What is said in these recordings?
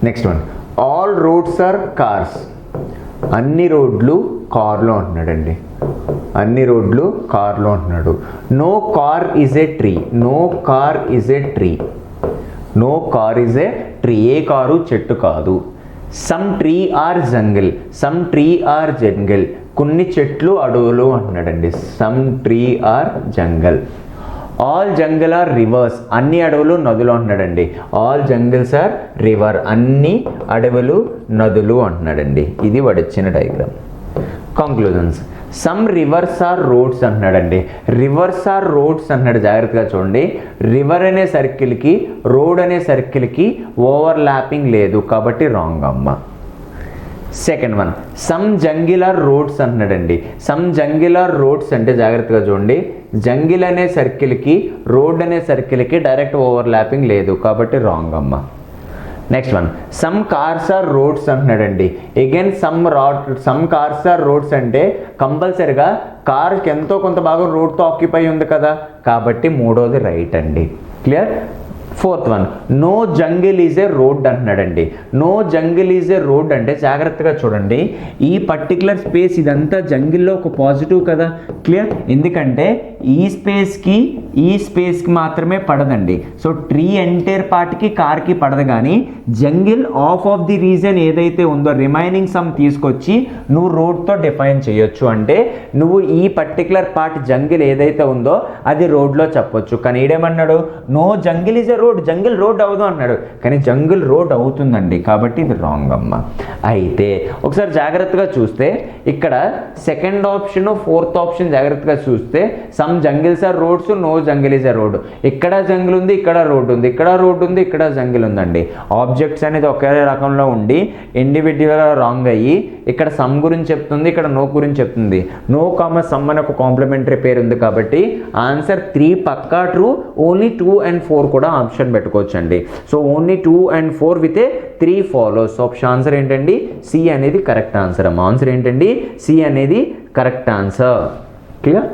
Next one, all roads are cars. అన్ని రోడ్లు కార్లో అంటున్నాడండి, అన్ని రోడ్లు కార్లో అంటున్నాడు. No car is a tree, no car is a tree, no car is a tree. ఏ కారు చెట్టు కాదు. Some tree are jungle, some tree are jungle. కొన్ని చెట్లు అడవులు అంటున్నాడండి. Some tree are jungle. All jungle are rivers, అన్ని అడవులు నదులు అంటున్నాడండి. ఆల్ జంగిల్స్ ఆర్ రివర్, అన్ని అడవులు నదులు అంటున్నాడండి. ఇది వాడిచ్చిన diagram. Conclusions, some rivers are roads అంటున్నాడండి. రివర్స్ ఆర్ రోడ్స్ అంటున్నాడు, జాగ్రత్తగా చూడండి. రివర్ అనే సర్కిల్కి రోడ్ అనే సర్కిల్కి ఓవర్ ల్యాపింగ్ లేదు కాబట్టి రాంగ్ అమ్మ. Second one, some jungle are roads అంటున్నాడండి. సమ్ జంగిల్ ఆర్ రోడ్స్ అంటే జాగ్రత్తగా చూడండి, జంగిల్ అనే సర్కిల్కి రోడ్ అనే సర్కిల్కి డైరెక్ట్ ఓవర్ ల్యాపింగ్ లేదు కాబట్టి రాంగ్ అమ్మ. Next one, some cars are roads అంటున్నాడండి. Again some cars are roads అంటే కంపల్సరిగా కార్కి ఎంతో కొంత భాగం రోడ్తో ఆక్యుపై ఉంది కదా కాబట్టి మూడోది రైట్ అండి. Clear. Fourth one, no jungle is a road అంటున్నాడండి. No jungle is a road అంటే జాగ్రత్తగా చూడండి, ఈ పర్టికులర్ స్పేస్ ఇదంతా జంగిల్లో ఒక పాజిటివ్ కదా. క్లియర్. ఎందుకంటే ఈ స్పేస్కి మాత్రమే పడదండి. సో ట్రీ ఎంటైర్ పార్ట్కి కార్కి పడదు, కానీ జంగిల్ ఆఫ్ ది రీజన్ ఏదైతే ఉందో రిమైనింగ్ సమ్ తీసుకొచ్చి నువ్వు రోడ్తో డిఫైన్ చేయొచ్చు. అంటే నువ్వు ఈ పర్టికులర్ పార్ట్ జంగిల్ ఏదైతే ఉందో అది రోడ్లో చెప్పొచ్చు. కానీ ఈడేమన్నాడు, no jungle is a road, jungle road అవ్వదు అన్నాడు. కానీ జంగిల్ రోడ్ అవుతుందండి కాబట్టి ఇది రాంగ్ అమ్మ. అయితే ఒకసారి జాగ్రత్తగా చూస్తే ఇక్కడ సెకండ్ ఆప్షన్ ఫోర్త్ ఆప్షన్ జాగ్రత్తగా చూస్తే some jungles are roads, no jungle is a road. ఇక్కడ జంగిల్ ఉంది, ఇక్కడ రోడ్ ఉంది, ఇక్కడ రోడ్ ఉంది, ఇక్కడ జంగిల్ ఉందండి. ఆబ్జెక్ట్స్ అనేది ఒకే రకంలో ఉండి ఇండివిజువల్గా రాంగ్ అయ్యి ఇక్కడ సమ్ గురించి చెప్తుంది, ఇక్కడ నో గురించి చెప్తుంది. నో కామ సమ్ అని ఒక కాంప్లిమెంటరీ పేరు ఉంది కాబట్టి ఆన్సర్ 3 పక్కా ట్రూ. ఓన్లీ 2 and 4 కూడా ఆప్షన్ పెట్టుకోవచ్చు అండి. So only 2 and 4 with 3 follows. Option answer ఏంటండి, సి అనేది కరెక్ట్ ఆన్సర్ అమ్మ. ఆన్సర్ ఏంటండి, సి అనేది కరెక్ట్ ఆన్సర్. క్లియర్.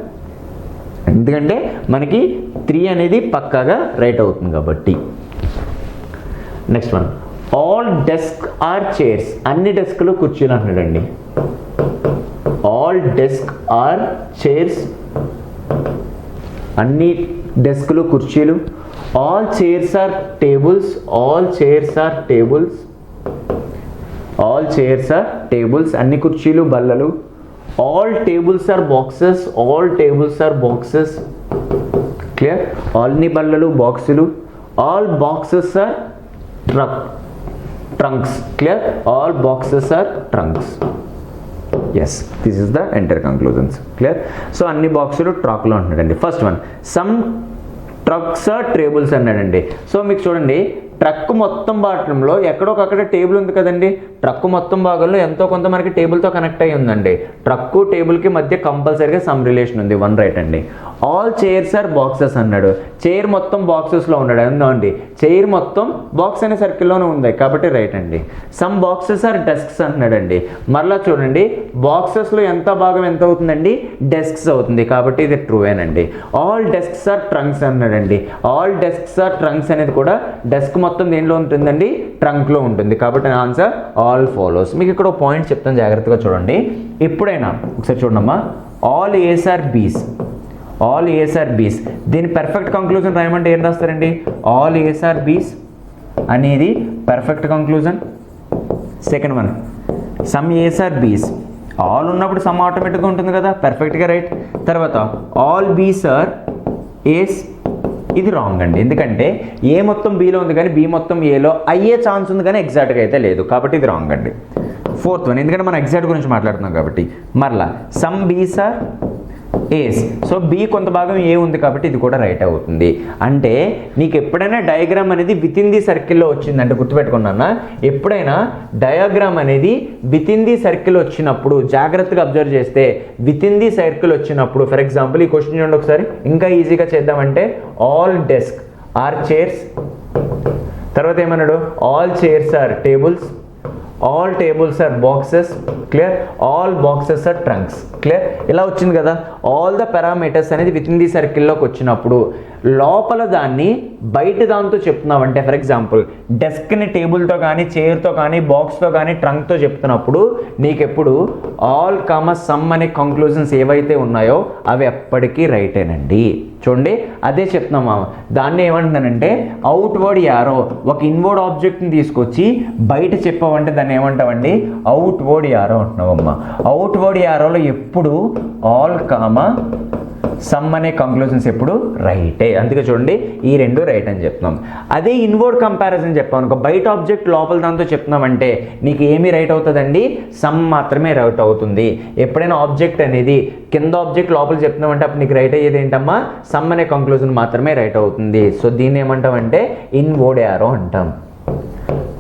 ఎందుకంటే మనకి 3 అనేది పక్కాగా రైట్ అవుతుంది కాబట్టి. Next one, all desk are chairs. అన్ని డెస్క్లు కుర్చీలు అంటున్నాడండి. ఆల్ డెస్క్ ఆర్ చైర్స్, అన్ని డెస్క్లు కుర్చీలు. All chairs are tables, all chairs are tables, all chairs are tables. అన్ని కుర్చీలు బల్లలు. All tables are boxes, all tables are boxes. Clear. అన్ని బల్లలు బాక్సులు. All boxes are trunks. Clear. All boxes are trunks. Yes, this is the enter conclusions. Clear. So అన్ని బాక్సులు ట్రాక్లో ఉంటున్నాడండి. First one, some trucks are tables అన్నాడండి. So మీకు చూడండి, ట్రక్ మొత్తం భాగంలో ఎక్కడొకక్కడ టేబుల్ ఉంది కదండి. ట్రక్ మొత్తం భాగంలో ఎంతో కొంత మనకి టేబుల్తో కనెక్ట్ అయ్యి ఉందండి. ట్రక్ టేబుల్కి మధ్య కంపల్సరీగా సమ్ రిలేషన్ ఉంది. 1 రైట్ అండి. ఆల్ చైర్స్ ఆర్ బాక్సెస్ అన్నాడు. చైర్ మొత్తం బాక్సెస్లో ఉన్నాడు అండి. చైర్ మొత్తం బాక్స్ అనే సర్కిల్లోనే ఉంది కాబట్టి రైట్ అండి. సమ్ బాక్సెస్ ఆర్ డెస్క్స్ అంటున్నాడండి. మరలా చూడండి, బాక్సెస్లో ఎంత భాగం ఎంత అవుతుందండి, డెస్క్స్ అవుతుంది కాబట్టి ఇది ట్రూవేనండి. ఆల్ డెస్క్స్ ఆర్ ట్రంక్స్ అన్నాడండి. ఆల్ డెస్క్స్ ఆర్ ట్రంక్స్ అనేది కూడా డెస్క్ మొత్తం దేనిలో ఉంటుందండి, ట్రంక్లో ఉంటుంది కాబట్టి ఆన్సర్ ఆల్ ఫాలోస్. మీకు ఇక్కడ ఒక పాయింట్ చెప్తాను, జాగ్రత్తగా చూడండి. ఎప్పుడైనా ఒకసారి చూడమ్మా, all ace are Bs, all ace are బీస్. దీని పర్ఫెక్ట్ కంక్లూజన్ రాయమంటే ఏం రాస్తారండి, ఆల్ ఏస్ ఆర్ బీస్ అనేది perfect conclusion. Second one, some As are Bs. All ఉన్నప్పుడు సమ్ ఆటోమేటిక్గా ఉంటుంది కదా, పర్ఫెక్ట్గా రైట్. తర్వాత ఆల్ బీస్ ఆర్ ఏస్, ఇది రాంగ్ అండి. ఎందుకంటే ఏ మొత్తం బీలో ఉంది కానీ బి మొత్తం ఏలో అయ్యే ఛాన్స్ ఉంది కానీ ఎగ్జాక్ట్గా అయితే లేదు కాబట్టి ఇది రాంగ్ అండి. ఫోర్త్ వన్, ఎందుకంటే మనం ఎగ్జాక్ట్ గురించి మాట్లాడుతున్నాం కాబట్టి. మరలా some Bs are ace. So B కొంత భాగం ఏ ఉంది కాబట్టి ఇది కూడా రైట్ అవుతుంది. అంటే నీకు ఎప్పుడైనా డయాగ్రామ్ అనేది విత్ ఇన్ ది సర్కిల్లో వచ్చిందంటే గుర్తుపెట్టుకున్నా, ఎప్పుడైనా డయాగ్రామ్ అనేది విత్ ఇన్ ది సర్కిల్ వచ్చినప్పుడు జాగ్రత్తగా అబ్జర్వ్ చేస్తే, విత్ ఇన్ ది సర్కిల్ వచ్చినప్పుడు, ఫర్ ఎగ్జాంపుల్ ఈ క్వశ్చన్ చూడండి ఒకసారి, ఇంకా ఈజీగా చేద్దామంటే ఆల్ డెస్క్ ఆర్ చైర్స్. తర్వాత ఏమన్నాడు, all chairs are tables, all tables are boxes. Clear. All boxes are trunks. Clear? ఇలా వచ్చింది కదా, ఆల్ ద పారామీటర్స్ అనేది విత్ ఇన్ ది సర్కిల్లోకి వచ్చినప్పుడు లోపల దాన్ని బయట దాంతో చెప్తున్నామంటే, ఫర్ ఎగ్జాంపుల్ డెస్క్ని టేబుల్తో కానీ చైర్తో కానీ బాక్స్తో కానీ ట్రంక్తో చెప్తున్నప్పుడు నీకు ఎప్పుడు ఆల్ సమ్ అనే కంక్లూజన్స్ ఏవైతే ఉన్నాయో అవి ఎప్పటికీ రైటేనండి. చూడండి అదే చెప్తున్నామా, దాన్ని ఏమంటున్నానంటే అవుట్వర్డ్ యారో, ఒక ఇన్వర్డ్ ఆబ్జెక్ట్ని తీసుకొచ్చి బయట చెప్పామంటే దాన్ని ఏమంటామండి అవుట్వర్డ్ యారో అంటున్నావమ్మా. అవుట్వర్డ్ యారోలో ఎప్పుడు ఆల్ సమ్ అనే కంక్లూజన్స్ ఎప్పుడు రైటే, అందుకే చూడండి ఈ రెండు రైట్ అని చెప్తున్నాం. అదే ఇన్వర్డ్ కంపారిజన్ చెప్పాం అనుకో, బయట ఆబ్జెక్ట్ లోపల దాంతో చెప్తున్నామంటే నీకు ఏమి రైట్ అవుతుందండి, సమ్ మాత్రమే రైట్ అవుతుంది. ఎప్పుడైనా ఆబ్జెక్ట్ అనేది కింద ఆబ్జెక్ట్ లోపల చెప్తున్నామంటే అప్పుడు నీకు రైట్ అయ్యేది ఏంటమ్మా, సమ్ అనే కంక్లూజన్ మాత్రమే రైట్ అవుతుంది. సో దీన్ని ఏమంటామంటే ఇన్వర్డ్ యారో అంటాం.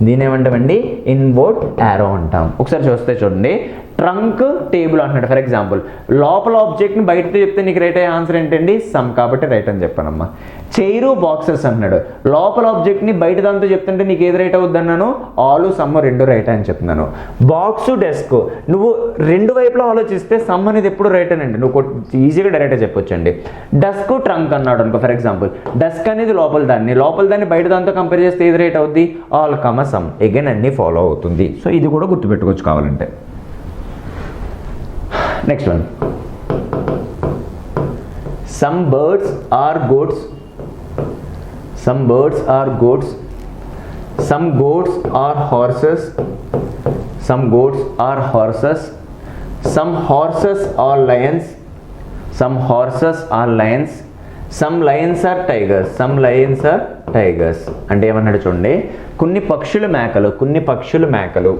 దీని ఏమంటామండి ఇన్వర్డ్ యారో అంటాం. ఒకసారి చూస్తే చూడండి, ట్రంక్ టేబుల్ అంటున్నాడు ఫర్ ఎగ్జాంపుల్, లోపల ఆబ్జెక్ట్ని బయటతో చెప్తే నీకు రైట్ అయ్యే ఆన్సర్ ఏంటండి సమ్, కాబట్టి రైట్ అని చెప్పానమ్మా. చైరు బాక్సెస్ అంటున్నాడు, లోపల ఆబ్జెక్ట్ని బయట దాంతో చెప్తుంటే నీకు ఏది రైట్ అవుద్ది అన్నాను, ఆలు సమ్ రెండు రైట్ అని చెప్తున్నాను. బాక్స్ డెస్క్ నువ్వు రెండు వైపులో ఆలోచిస్తే సమ్ అనేది ఎప్పుడు రైట్ అనండి, నువ్వు ఈజీగా డైరెక్ట్గా చెప్పొచ్చండి. డెస్క్ ట్రంక్ అన్నాడు అనుకో ఫర్ ఎగ్జాంపుల్, డెస్క్ అనేది లోపల దాన్ని బయట దాంతో కంపేర్ చేస్తే ఏది రైట్ అవుద్ది, ఆల్ సమ్. అగైన్ అన్ని ఫాలో అవుతుంది. సో ఇది కూడా గుర్తుపెట్టుకోవచ్చు కావాలంటే. Next one, some birds are goats, some birds are goats, some goats are horses, some goats are horses, some horses are lions, some horses are lions, some lions are tigers, some lions are tigers. అంటే ఏమన్నాడు చూడండి, కొన్ని పక్షులు మేకలు, కొన్ని పక్షులు మేకలు,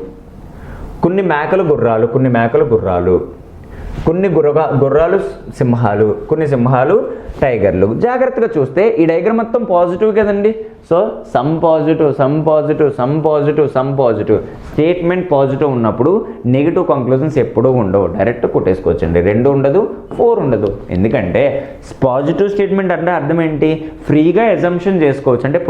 కొన్ని మేకలు గుర్రాలు, కొన్ని మేకలు గుర్రాలు, కొన్ని గుర్రాలు సింహాలు, కొన్ని సింహాలు టైగర్లు. జాగ్రత్తగా చూస్తే ఈ డయాగ్రామ్ మొత్తం పాజిటివ్ కదండి. So some positive, some positive, some positive, some positive. Statement positive ఉన్నప్పుడు నెగిటివ్ కంక్లూజన్స్ ఎప్పుడూ ఉండవు, డైరెక్ట్ కొట్టేసుకోవచ్చండి. 2 ఉండదు, 4 ఉండదు. ఎందుకంటే పాజిటివ్ స్టేట్మెంట్ అంటే అర్థం ఏంటి, ఫ్రీగా ఎజంప్షన్ చేసుకోవచ్చు, అంటే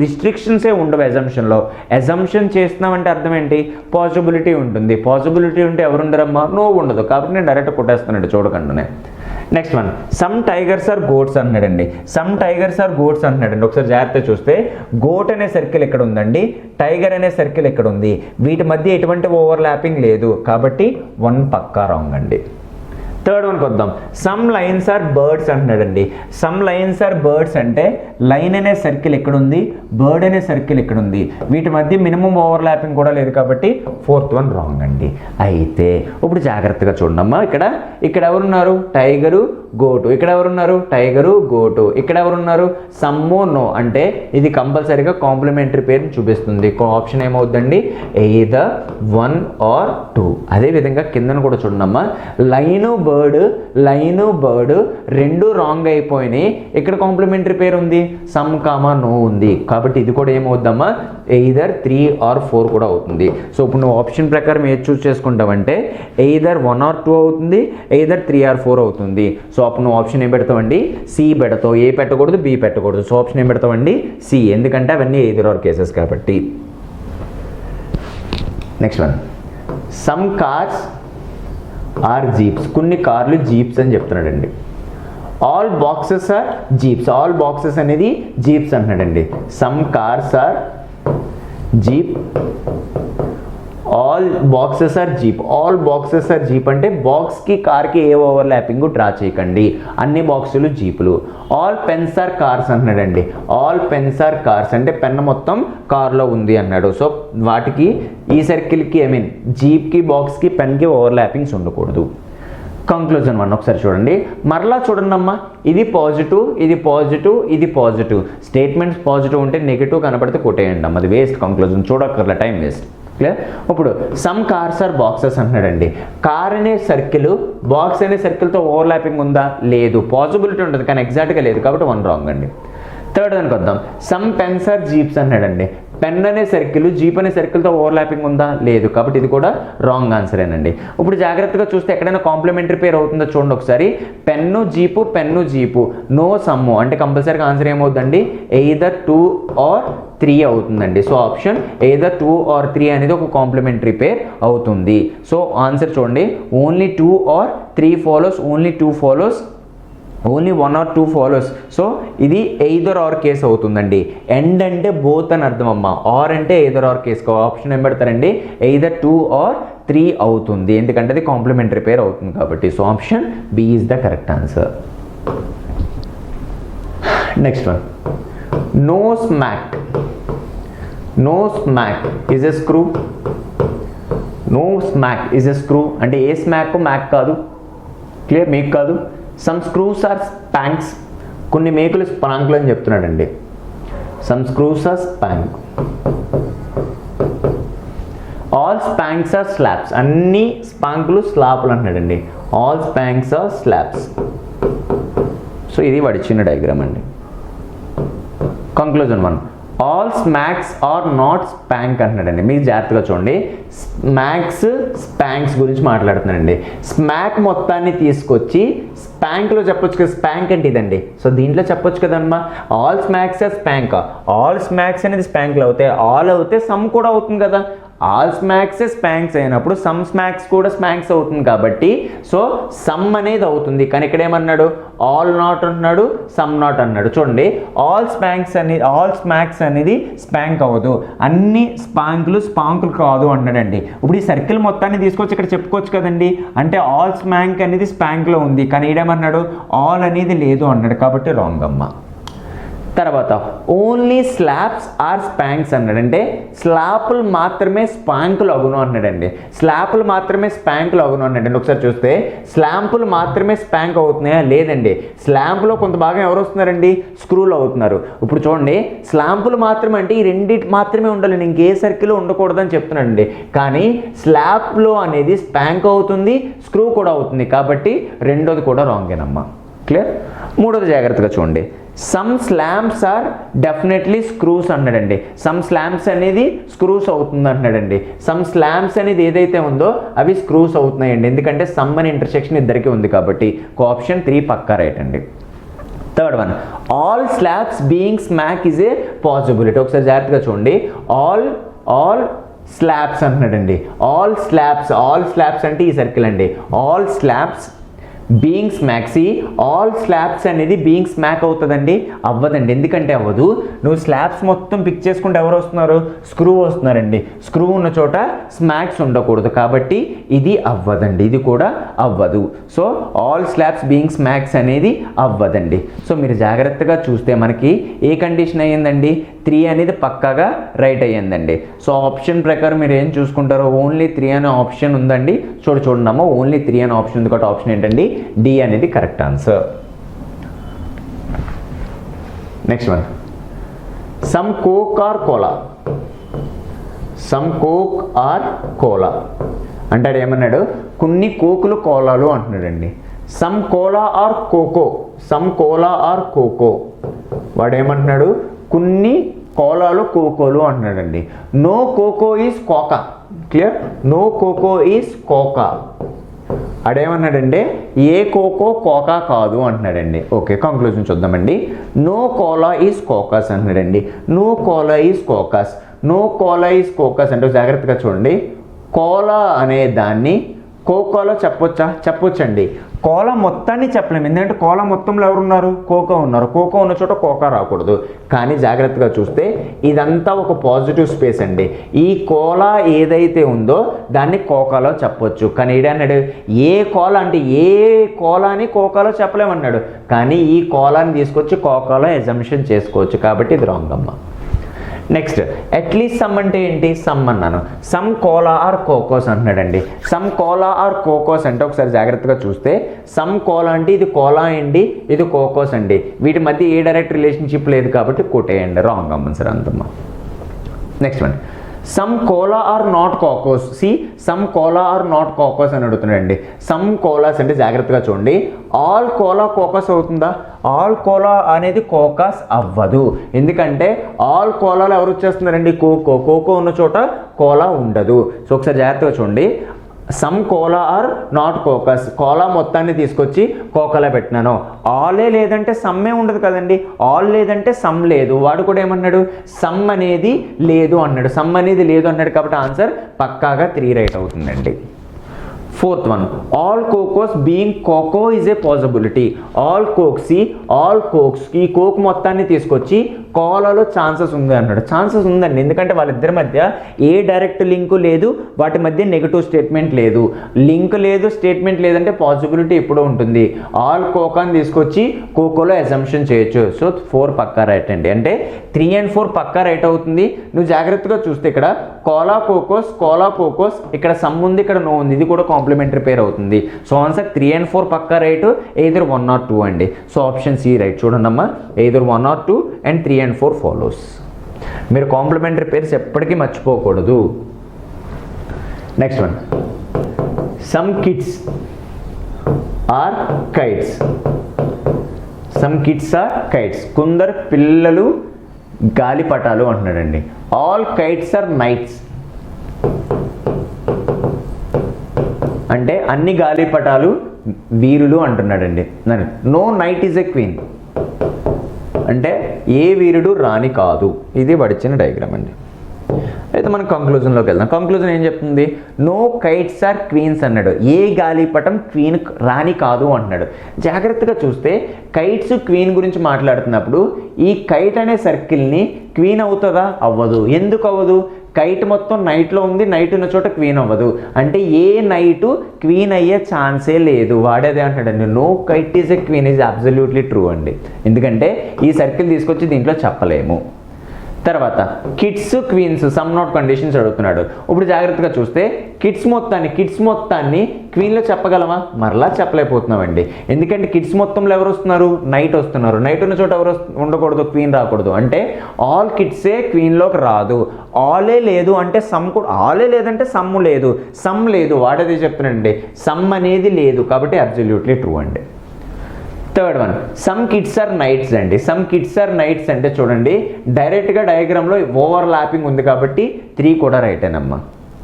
రిస్ట్రిక్షన్సే ఉండవు ఎజంప్షన్లో. ఎజంప్షన్ చేస్తున్నామంటే అర్థం ఏంటి, పాసిబిలిటీ ఉంటుంది. పాసిబిలిటీ ఉంటే ఎవరు ఉండరమ్మా, నో ఉండదు. కాబట్టి నేను డైరెక్ట్ కొట్టేస్తానండి చూడకుండానే. Next one, some tigers are goats అంటున్నాడండి. సమ్ టైగర్స్ ఆర్ గోట్స్ అంటున్నాడండి. ఒకసారి జాగ్రత్తగా చూస్తే గోట్ అనే సర్కిల్ ఎక్కడ ఉందండి, టైగర్ అనే సర్కిల్ ఎక్కడ ఉంది, వీటి మధ్య ఎటువంటి ఓవర్లాపింగ్ లేదు, కాబట్టి 1 పక్కా రాంగ్ అండి. థర్డ్ వన్కి వద్దాం, సమ్ లైన్స్ ఆర్ బర్డ్స్ అంటున్నాడండి. సమ్ లైన్స్ ఆర్ బర్డ్స్ అంటే లైన్ అనే సర్కిల్ ఎక్కడుంది, బర్డ్ అనే సర్కిల్ ఎక్కడుంది, వీటి మధ్య మినిమం ఓవర్లాపింగ్ కూడా లేదు, కాబట్టి 4th వన్ రాంగ్ అండి. అయితే ఇప్పుడు జాగ్రత్తగా చూడమ్మా, ఇక్కడ ఎవరున్నారు, టైగరు గోటు, ఇక్కడ ఎవరున్నారు, టైగరు గోటు, ఇక్కడ ఎవరున్నారు, సమ్మో నో. అంటే ఇది కంపల్సరీగా కాంప్లిమెంటరీ పేరుని చూపిస్తుంది. ఆప్షన్ ఏమవుతుందండి, ఎయిదర్ 1 or 2. అదేవిధంగా కిందను కూడా చూడమ్మా, లైను బర్డ్ రెండు రాంగ్ అయిపోయినాయి. ఇక్కడ కాంప్లిమెంటరీ పేరు ఉంది, సమ్ నో ఉంది, కాబట్టి ఇది కూడా ఏమవుద్దమ్మా, ఎయిదర్ 3 or 4 కూడా అవుతుంది. సో ఇప్పుడు నువ్వు ఆప్షన్ ప్రకారం ఏది చూస్ చేసుకుంటావంటే ఎయిదర్ 1 or 2 అవుతుంది, ఎయిదర్ 3 or 4 అవుతుంది. సో అప్పుడు నువ్వు ఆప్షన్ ఏం పెడతావండి, సి పెడతావు. ఏ పెట్టకూడదు, బి పెట్టకూడదు. సో ఆప్షన్ ఏం పెడతావండి, సి, ఎందుకంటే అవన్నీ ఎయిదర్ ఆర్ కేసెస్ కాబట్టి. Next one, some cars are jeeps, కొన్ని కార్లు జీప్స్ అని చెప్తున్నాడండి. All boxes are jeeps, all boxes అనేది జీప్స్ అంటున్నాడండి. Some cars are jeep, all boxes are jeep. All boxes are jeep అంటే బాక్స్కి కార్కి ఏ ఓవర్లాపింగ్ డ్రా చేయకండి, అన్ని బాక్సులు జీపులు. ఆల్ పెన్స్ ఆర్ కార్స్ అంటున్నాడండి. ఆల్ పెన్స్ ఆర్ కార్స్ అంటే పెన్ మొత్తం కార్లో ఉంది అన్నాడు. సో వాటికి ఈ సర్కిల్కి జీప్కి బాక్స్కి పెన్కి ఓవర్లాపింగ్స్ ఉండకూడదు. కంక్లూజన్ 1 ఒకసారి చూడండి, మరలా చూడండి అమ్మా, ఇది పాజిటివ్, ఇది పాజిటివ్, ఇది పాజిటివ్. స్టేట్మెంట్స్ పాజిటివ్ ఉంటే నెగిటివ్ కనపడితే కొట్టేయండి అమ్మ, అది వేస్ట్. కంక్లూజన్ చూడక్కర్లే, టైం వేస్ట్. క్లియర్? ఇప్పుడు సమ్ కార్స్ ఆర్ బాక్సెస్ అంటున్నాడండి. కార్ అనే సర్కిల్ బాక్స్ అనే సర్కిల్తో ఓవర్లాపింగ్ ఉందా, లేదు. పాసిబిలిటీ ఉంటుంది కానీ ఎగ్జాక్ట్గా లేదు, కాబట్టి 1 రాంగ్ అండి. థర్డ్ దానికి వద్దాం, సమ్ పెన్స్ ఆర్ జీప్స్ అన్నాడండి. పెన్ అనే సర్కిల్ జీప్ అనే సర్కిల్తో ఓవర్లాపింగ్ ఉందా? లేదు. కాబట్టి ఇది కూడా రాంగ్ ఆన్సరేనండి. ఇప్పుడు జాగ్రత్తగా చూస్తే ఎక్కడైనా కాంప్లిమెంటరీ పేర్ అవుతుందో చూడండి ఒకసారి. పెన్ను జీపు నో సమ్ము అంటే కంపల్సరీగా ఆన్సర్ ఏమవుతుందండి? ఎయిదర్ 2 or 3 అవుతుందండి. సో ఆప్షన్ ఎయిదర్ 2 or 3 అనేది ఒక కాంప్లిమెంటరీ పేర్ అవుతుంది. సో ఆన్సర్ చూడండి, only 2 or 3 follows, only 2 follows, only 1 or 2 follows. So ఇది ఎయిదర్ ఆర్ కేస్ అవుతుందండి. ఎండ్ అంటే బోత్ అని అర్థం అమ్మ, ఆర్ అంటే ఎయిదర్ ఆర్ కేస్. ఆప్షన్ ఏం పెడతారండి? ఎయిదర్ 2 or 3 అవుతుంది, ఎందుకంటే అది కాంప్లిమెంటరీ పేర్ అవుతుంది కాబట్టి. So option B is the correct answer. Next one, no smack. No smack is a screw. No smack is a screw అంటే ఏ స్మాక్ మ్యాక్ కాదు, క్లియర్, మీకు కాదు. సమ్ స్క్రూస్ ఆర్ స్పాంక్స్, కొన్ని మేకులు స్పాంకులు అని చెప్తున్నాడండి. Some screws are spank. All spanks are slabs, అన్ని స్పాంకులు స్లాబ్లు అంటున్నాడండి. All spanks are slabs. So ఇది వాడి చిన్న డయాగ్రామ్ అండి. Conclusion 1, all smacks are not spank అంటున్నాడండి. మీరు జాగ్రత్తగా చూడండి, స్మాక్స్ స్పాంక్స్ గురించి మాట్లాడుతున్నానండి. స్మాక్ మొత్తాన్ని తీసుకొచ్చి స్పాంక్లో చెప్పొచ్చు కదా, స్పాంక్ అంటే ఇదండి. సో దీంట్లో చెప్పొచ్చు కదమ్మా, ఆల్ స్మాక్స్ స్పాంక్. ఆల్ స్మాక్స్ అనేది స్పాంక్లు అవుతాయి, ఆల్ అవుతే సమ్ కూడా అవుతుంది కదా. ఆల్ స్మాక్స్ స్పాంక్స్ అయినప్పుడు సమ్ స్మాక్స్ కూడా స్పాంక్స్ అవుతుంది కాబట్టి సో సమ్ అనేది అవుతుంది. కానీ ఇక్కడ ఏమన్నాడు? ఆల్ నాట్ అంటున్నాడు, సమ్ నాట్ అన్నాడు. చూడండి, ఆల్ స్మాక్స్ అనేది స్పాంక్ అవ్వదు, అన్ని స్పాంకులు కాదు అన్నాడండి. ఇప్పుడు ఈ సర్కిల్ మొత్తాన్ని తీసుకొచ్చి ఇక్కడ చెప్పుకోవచ్చు కదండి. అంటే ఆల్ స్మాంక్ అనేది స్పాంక్లో ఉంది, కానీ ఈడేమన్నాడు? ఆల్ అనేది లేదు అన్నాడు, కాబట్టి రాంగ్ అమ్మ. తర్వాత ఓన్లీ స్లాబ్స్ ఆర్ స్పాంక్స్ అన్నాడు. అంటే స్లాపులు మాత్రమే స్పాంకులు అగును అన్నాడండి. స్లాపులు మాత్రమే స్పాంకులు అగును అన్నాడండి. ఒకసారి చూస్తే స్లాంపులు మాత్రమే స్పాంక్ అవుతున్నాయా? లేదండి. స్లాంపులో కొంత భాగం ఎవరు వస్తున్నారండి? స్క్రూలు అవుతున్నారు. ఇప్పుడు చూడండి, స్లాంపులు మాత్రమే అంటే ఈ రెండింటి మాత్రమే ఉండాలి, ఇంకే సర్కిల్ ఉండకూడదని చెప్తున్నాడండి. కానీ స్లాబ్లో అనేది స్పాంక్ అవుతుంది, స్క్రూ కూడా అవుతుంది, కాబట్టి రెండోది కూడా రాంగేనమ్మా. క్లియర్? మూడోది జాగ్రత్తగా చూడండి, సమ్ స్లాంప్స్ ఆర్ డెఫినెట్లీ స్క్రూస్ అన్నాడండి. సమ్ స్లాంప్స్ అనేది స్క్రూస్ అవుతుంది అంటున్నాడండి. సమ్ స్లాంప్స్ అనేది ఏదైతే ఉందో అవి స్క్రూస్ అవుతున్నాయండి, ఎందుకంటే సమ్ అనే ఇంటర్సెక్షన్ ఇద్దరికి ఉంది కాబట్టి. ఆప్షన్ 3 పక్కా రైట్ అండి. Third one, all slabs being smack is a possibility. ఒకసారి జాగ్రత్తగా చూడండి, ఆల్ స్లాబ్స్ అంటున్నాడండి. ఆల్ స్లాబ్స్ అంటే ఈ సర్కిల్ అండి. All slabs being smack. All slabs అనేది బీయింగ్ స్మాక్ అవుతుందండి? అవ్వదండి. ఎందుకంటే అవ్వదు, నువ్వు స్లాబ్స్ మొత్తం పిక్ చేసుకుంటే ఎవరు వస్తున్నారు? స్క్రూ వస్తున్నారండి. స్క్రూ ఉన్న చోట స్మాక్స్ ఉండకూడదు, కాబట్టి ఇది అవ్వదండి, ఇది కూడా అవ్వదు. So all slabs being smacks అనేది అవ్వదండి. సో మీరు జాగ్రత్తగా చూస్తే మనకి ఏ కండిషన్ అయ్యిందండి? 3 అనేది పక్కాగా రైట్ అయ్యిందండి. సో ఆప్షన్ ప్రకారం మీరు ఏం చూసుకుంటారో ఓన్లీ 3 అనే ఆప్షన్ ఉందండి. చూడండి అమ్మ, ఓన్లీ 3 అనే ఆప్షన్ ఉంది కాబట్టి ఆప్షన్ ఏంటండి? డి అనేది correct answer. Next one, some coke are cola. Some coke are cola అంటాడు. ఏమన్నాడు? కొన్ని కోకులు కోలాలు అంటున్నాడండి. Some cola are cocoa. Some cola are cocoa. వాడు ఏమంటున్నాడు? కొన్ని కోలాలు కోకోలు అంటున్నాడండి. No cocoa is coca. Clear? No cocoa is coca. అడేమన్నాడంటే ఏ కోకో కోకా కాదు అంటున్నాడండి. ఓకే, కంక్లూజన్ చూద్దామండి. నో కోలా ఈజ్ కోకాస్ అంటున్నాడండి. No cola is cocas. No cola is cocas అంటే జాగ్రత్తగా చూడండి, కోలా అనే దాన్ని కోకోలో చెప్పొచ్చా? చెప్పొచ్చండి. కోలా మొత్తాన్ని చెప్పలేము, ఎందుకంటే కోలా మొత్తంలో ఎవరున్నారు? కోకో ఉన్నారు. కోకో ఉన్న చోట కోకా రాకూడదు. కానీ జాగ్రత్తగా చూస్తే ఇదంతా ఒక పాజిటివ్ స్పేస్ అండి. ఈ కోలా ఏదైతే ఉందో దాన్ని కోకాలో చెప్పొచ్చు. కానీ ఏడన్నాడు? ఏ కోలా అంటే ఏ కోలాని కోకాలో చెప్పలేమన్నాడు. కానీ ఈ కోలాని తీసుకొచ్చి కోకాలో ఎజంప్షన్ చేసుకోవచ్చు, కాబట్టి ఇది రాంగ్ అమ్మ. నెక్స్ట్, అట్లీస్ట్ సమ్ అంటే ఏంటి? సమ్ అన్నాను. సమ్ కోలా ఆర్ కోకోస్ అంటున్నాడండి. సమ్ కోలా ఆర్ కోకోస్ అంటే ఒకసారి జాగ్రత్తగా చూస్తే సమ్ కోలా అంటే ఇది కోలా అండి, ఇది కోకోస్ అండి. వీటి మధ్య ఏ డైరెక్ట్ రిలేషన్షిప్ లేదు కాబట్టి కొట్టేయండి. రాంగ్ ఆన్సర్ అంతమ్మా. Next one, some cola are not cacaos. Some cola are not cacaos అని అడుగుతున్నాడండి. సమ్ కోలాస్ అంటే జాగ్రత్తగా చూడండి, ఆల్ కోలా కోకస్ అవుతుందా? ఆల్ కోలా అనేది కోకాస్ అవ్వదు. ఎందుకంటే ఆల్ కోలాలో ఎవరు వచ్చేస్తున్నారండి? కోకో ఉన్న చోట కోలా ఉండదు. సో ఒకసారి జాగ్రత్తగా చూడండి, some cola are not cocos, cola మొత్తాన్ని తీసుకొచ్చి కోకలా పెట్టినాను. ఆలే లేదంటే సమ్మే ఉండదు కదండి, ఆల్ లేదంటే సమ్ లేదు. వాడు కూడా ఏమన్నాడు? సమ్ అనేది లేదు అన్నాడు. సమ్ అనేది లేదు అన్నాడు కాబట్టి ఆన్సర్ పక్కాగా 3 రైట్ అవుతుందండి. Fourth one, all cocos being coco is a possibility. ఆల్ కోక్స్ ఈ కోక్ మొత్తాన్ని తీసుకొచ్చి కోలాలో ఛాన్సెస్ ఉంది అన్నాడు. ఛాన్సెస్ ఉందండి, ఎందుకంటే వాళ్ళిద్దరి మధ్య ఏ డైరెక్ట్ లింకు లేదు, వాటి మధ్య నెగిటివ్ స్టేట్మెంట్ లేదు. లింక్ లేదు, స్టేట్మెంట్ లేదంటే పాసిబిలిటీ ఎప్పుడూ ఉంటుంది. ఆల్ కోకాని తీసుకొచ్చి కోకోలో అజంప్షన్ చేయొచ్చు. సో 4 పక్కా రైట్ అండి. అంటే 3 and 4 పక్కా రైట్ అవుతుంది. నువ్వు జాగ్రత్తగా చూస్తే ఇక్కడ కోలా కోకోస్ ఇక్కడ సమ్ ఉంది, ఇక్కడ నో ఉంది, ఇది కూడా కాంప్లిమెంటరీ పేర్ అవుతుంది. సో ఆన్సర్ 3 and 4 పక్కా రైట్, either 1 or 2 అండి. So option C right. చూడండి అమ్మా, either 1 or 2 and 3 and 4 follows. మీరు కాంప్లిమెంటరీ పేర్స్ ఎప్పటికీ మర్చిపోకూడదు. Next one, some kids are kites. Some kids are kites, కొందరు పిల్లలు గాలిపటాలు అంటున్నాడండి. ఆల్ కైట్స్ ఆర్ నైట్స్ అంటే అన్ని గాలిపటాలు వీరులు అంటున్నాడండి. No knight is a queen అంటే ఏ వీరుడు రాణి కాదు. ఇది వడిచిన డయాగ్రామ్ అండి. అయితే మనం కంక్లూజన్లోకి వెళ్దాం. కంక్లూజన్ ఏం చెప్తుంది? నో కైట్స్ ఆర్ క్వీన్స్ అన్నాడు. ఏ గాలిపటం క్వీన్ రాణి కాదు అంటున్నాడు. జాగ్రత్తగా చూస్తే కైట్స్ క్వీన్ గురించి మాట్లాడుతున్నప్పుడు ఈ కైట్ అనే సర్కిల్ని క్వీన్ అవుతుందా? అవ్వదు. ఎందుకు అవ్వదు? కైట్ మొత్తం నైట్లో ఉంది, నైట్ ఉన్న చోట క్వీన్ అవ్వదు. అంటే ఏ నైటు క్వీన్ అయ్యే ఛాన్సే లేదు. వాడేదే అంటాడండి, no kite is a queen is absolutely true అండి. ఎందుకంటే ఈ సర్కిల్ తీసుకొచ్చి దీంట్లో చెప్పలేము. తర్వాత kids queens some not conditions అడుగుతున్నాడు. ఇప్పుడు జాగ్రత్తగా చూస్తే కిడ్స్ మొత్తాన్ని క్వీన్లో చెప్పగలమా? మరలా చెప్పలేకపోతున్నామండి. ఎందుకంటే కిడ్స్ మొత్తంలో ఎవరు వస్తున్నారు? నైట్ వస్తున్నారు. నైట్ ఉన్న చోట ఎవరు ఉండకూడదు? క్వీన్ రాకూడదు. అంటే ఆల్ కిడ్సే క్వీన్లోకి రాదు. ఆలే లేదు అంటే సమ్ కూడా, ఆలే లేదంటే సమ్ లేదు. సమ్ లేదు, వాడేది చెప్తున్నాడండి, సమ్ అనేది లేదు. కాబట్టి అబ్సల్యూట్లీ ట్రూ అండి. Third one, some kids are knights అండి. సమ్ కిడ్స్ ఆర్ నైట్స్ అంటే చూడండి, డైరెక్ట్గా డయాగ్రామ్లో ఓవర్ ల్యాపింగ్ ఉంది కాబట్టి 3 కూడా రైట్ అనమ్మా.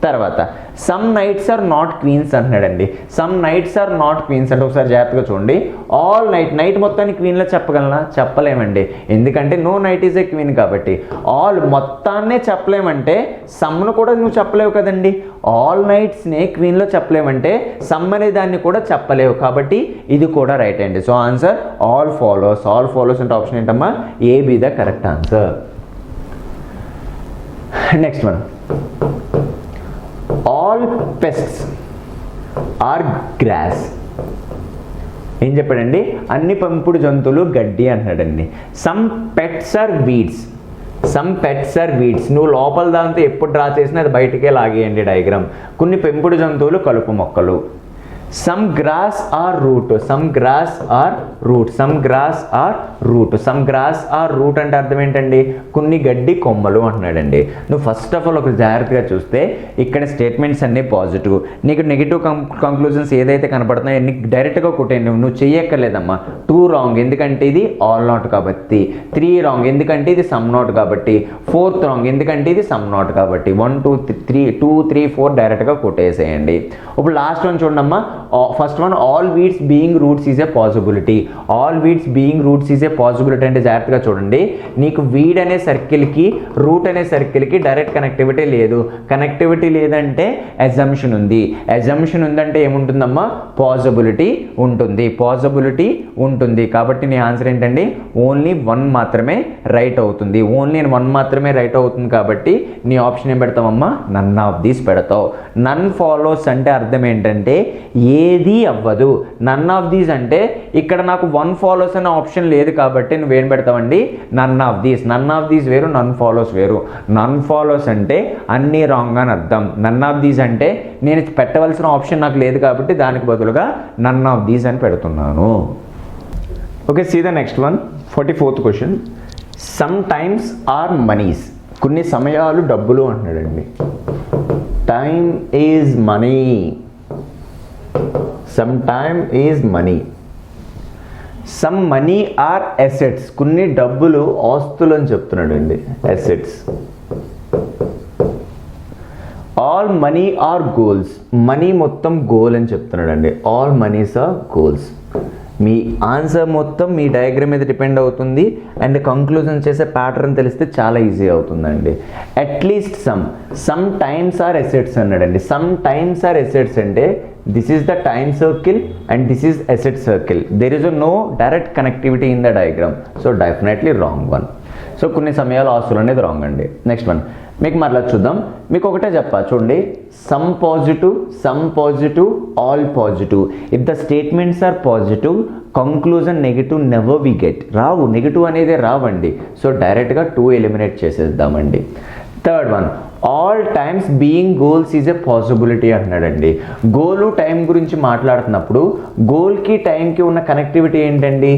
తర్వాత some knights are not queens అంటున్నాడండి. Some knights are not queens అంటే ఒకసారి జాగ్రత్తగా చూడండి, ఆల్ నైట్ మొత్తాన్ని క్వీన్లో చెప్పగలనా? చెప్పలేమండి. ఎందుకంటే no knight is a queen కాబట్టి. ఆల్ మొత్తాన్నే చెప్పలేమంటే సమ్ను కూడా నువ్వు చెప్పలేవు కదండి. ఆల్ నైట్స్నే క్వీన్లో చెప్పలేమంటే సమ్ అనే దాన్ని కూడా చెప్పలేవు. కాబట్టి ఇది కూడా రైట్ అండి. So answer all follows. All follows అంటే ఆప్షన్ ఏంటమ్మా? A B the correct answer. Next one, all pests are grass. ఏం చెప్పాడండి? అన్ని పెంపుడు జంతువులు గడ్డి అంటున్నాడండి. Some pets are weeds. నువ్వు లోపల దాంతో ఎప్పుడు డ్రా చేసినా అది బయటికే లాగేయండి డయాగ్రామ్. కొన్ని పెంపుడు జంతువులు కలుపు మొక్కలు. Some grass are root. Some grass are root అంటే అర్థం ఏంటండి? కొన్ని గడ్డి కొమ్మలు అంటున్నాడండి. నువ్వు ఫస్ట్ ఆఫ్ ఆల్ ఒక జాగ్రత్తగా చూస్తే ఇక్కడ స్టేట్మెంట్స్ అన్నీ పాజిటివ్. నీకు నెగిటివ్ కంక్లూజన్స్ ఏదైతే కనపడుతున్నాయో నీకు డైరెక్ట్గా కొట్టేయండి. నువ్వు చెయ్యక్కర్లేదమ్మా. 2 రాంగ్ ఎందుకంటే ఇది ఆల్ నాట్ కాబట్టి. 3 రాంగ్ ఎందుకంటే ఇది సమ్ నాట్ కాబట్టి. 4th రాంగ్ ఎందుకంటే ఇది సమ్ నాట్ కాబట్టి. 1 2 3 4 డైరెక్ట్గా కొట్టేసేయండి. ఇప్పుడు లాస్ట్ వన్ చూడమ్మా. First one, all weeds being roots is a possibility. అంటే జాగ్రత్తగా చూడండి, నీకు వీడ్ అనే సర్కిల్కి రూట్ అనే సర్కిల్కి డైరెక్ట్ కనెక్టివిటీ లేదు. కనెక్టివిటీ లేదంటే అజంప్షన్ ఉంది. అజంప్షన్ ఉందంటే ఏముంటుందమ్మా? పాసిబిలిటీ ఉంటుంది. కాబట్టి నీ ఆన్సర్ ఏంటండి? ఓన్లీ 1 మాత్రమే రైట్ అవుతుంది. కాబట్టి నీ ఆప్షన్ ఏం పెడతావమ్మా? నన్ ఆఫ్ దీస్ పెడతావు. నన్ ఫాలోస్ అంటే అర్థం ఏంటంటే ఏది అవ్వదు. నన్ ఆఫ్ దీస్ అంటే ఇక్కడ నాకు 1 ఫాలోస్ అనే ఆప్షన్ లేదు కాబట్టి నువ్వేం పెడతావండి? నన్ ఆఫ్ దీస్ వేరు, నన్ ఫాలోస్ వేరు. నన్ ఫాలోస్ అంటే అన్నీ రాంగ్ అని అర్థం. నన్ ఆఫ్ దీస్ అంటే నేను పెట్టవలసిన ఆప్షన్ నాకు లేదు కాబట్టి దానికి బదులుగా నన్ ఆఫ్ దీస్ అని పెడుతున్నాను. Okay, see the next one. 44th question, some times are moneys. కొన్ని సమయాలు డబ్బులు అంటున్నాడండి. Time is money. Some time is money. Some money are assets. కొన్ని డబ్బులు ఆస్తులు అని చెప్తున్నాడు అండి, assets. All money are goals. Money మొత్తం గోల్ అని చెప్తున్నాడు అండి. All moneys are goals. మీ ఆన్సర్ మొత్తం మీ డయాగ్రామ్ మీద డిపెండ్ అవుతుంది అండ్ కంక్లూజన్ చేసే ప్యాటర్న్ తెలిస్తే చాలా ఈజీ అవుతుందండి. At least some times are assets అన్నాడండి. సమ్ టైమ్స్ ఆర్ అసెట్స్ అంటే this is the time circle and this is asset circle. There is no direct connectivity in the diagram. So definitely wrong one. So కొన్ని సమయాలు ఆస్తులు అనేది wrong అండి. Next one మీకు మరలా చూద్దాం. మీకు ఒకటే చెప్పా చూడండి, some positive all positive. If the statements are positive conclusion negative never we get. రావు, నెగిటివ్ అనేది రావండి. సో డైరెక్ట్గా 2 ఎలిమినేట్ చేసేద్దామండి. Third one, all times being goals is a possibility అంటున్నాడండి. గోలు టైం గురించి మాట్లాడుతున్నప్పుడు గోల్కి టైంకి ఉన్న కనెక్టివిటీ ఏంటండి?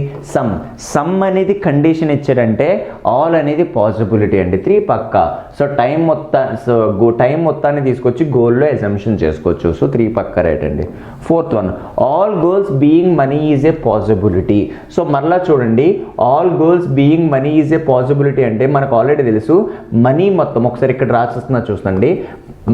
సమ్ అనేది కండిషన్ ఇచ్చాడంటే ఆల్ అనేది పాసిబిలిటీ అండి. 3 పక్కా. సో టైం మొత్తాన్ని తీసుకొచ్చి గోల్లో అసంప్షన్ చేసుకోవచ్చు. సో 3 పక్కా రైట్ అండి. Fourth one, all goals being money is a possibility. So మరలా చూడండి, all goals being money is a possibility అంటే మనకు ఆల్రెడీ తెలుసు మనీ మొత్తం. ఒకసారి ఇక్కడ రాసేస్తున్నా చూడండి,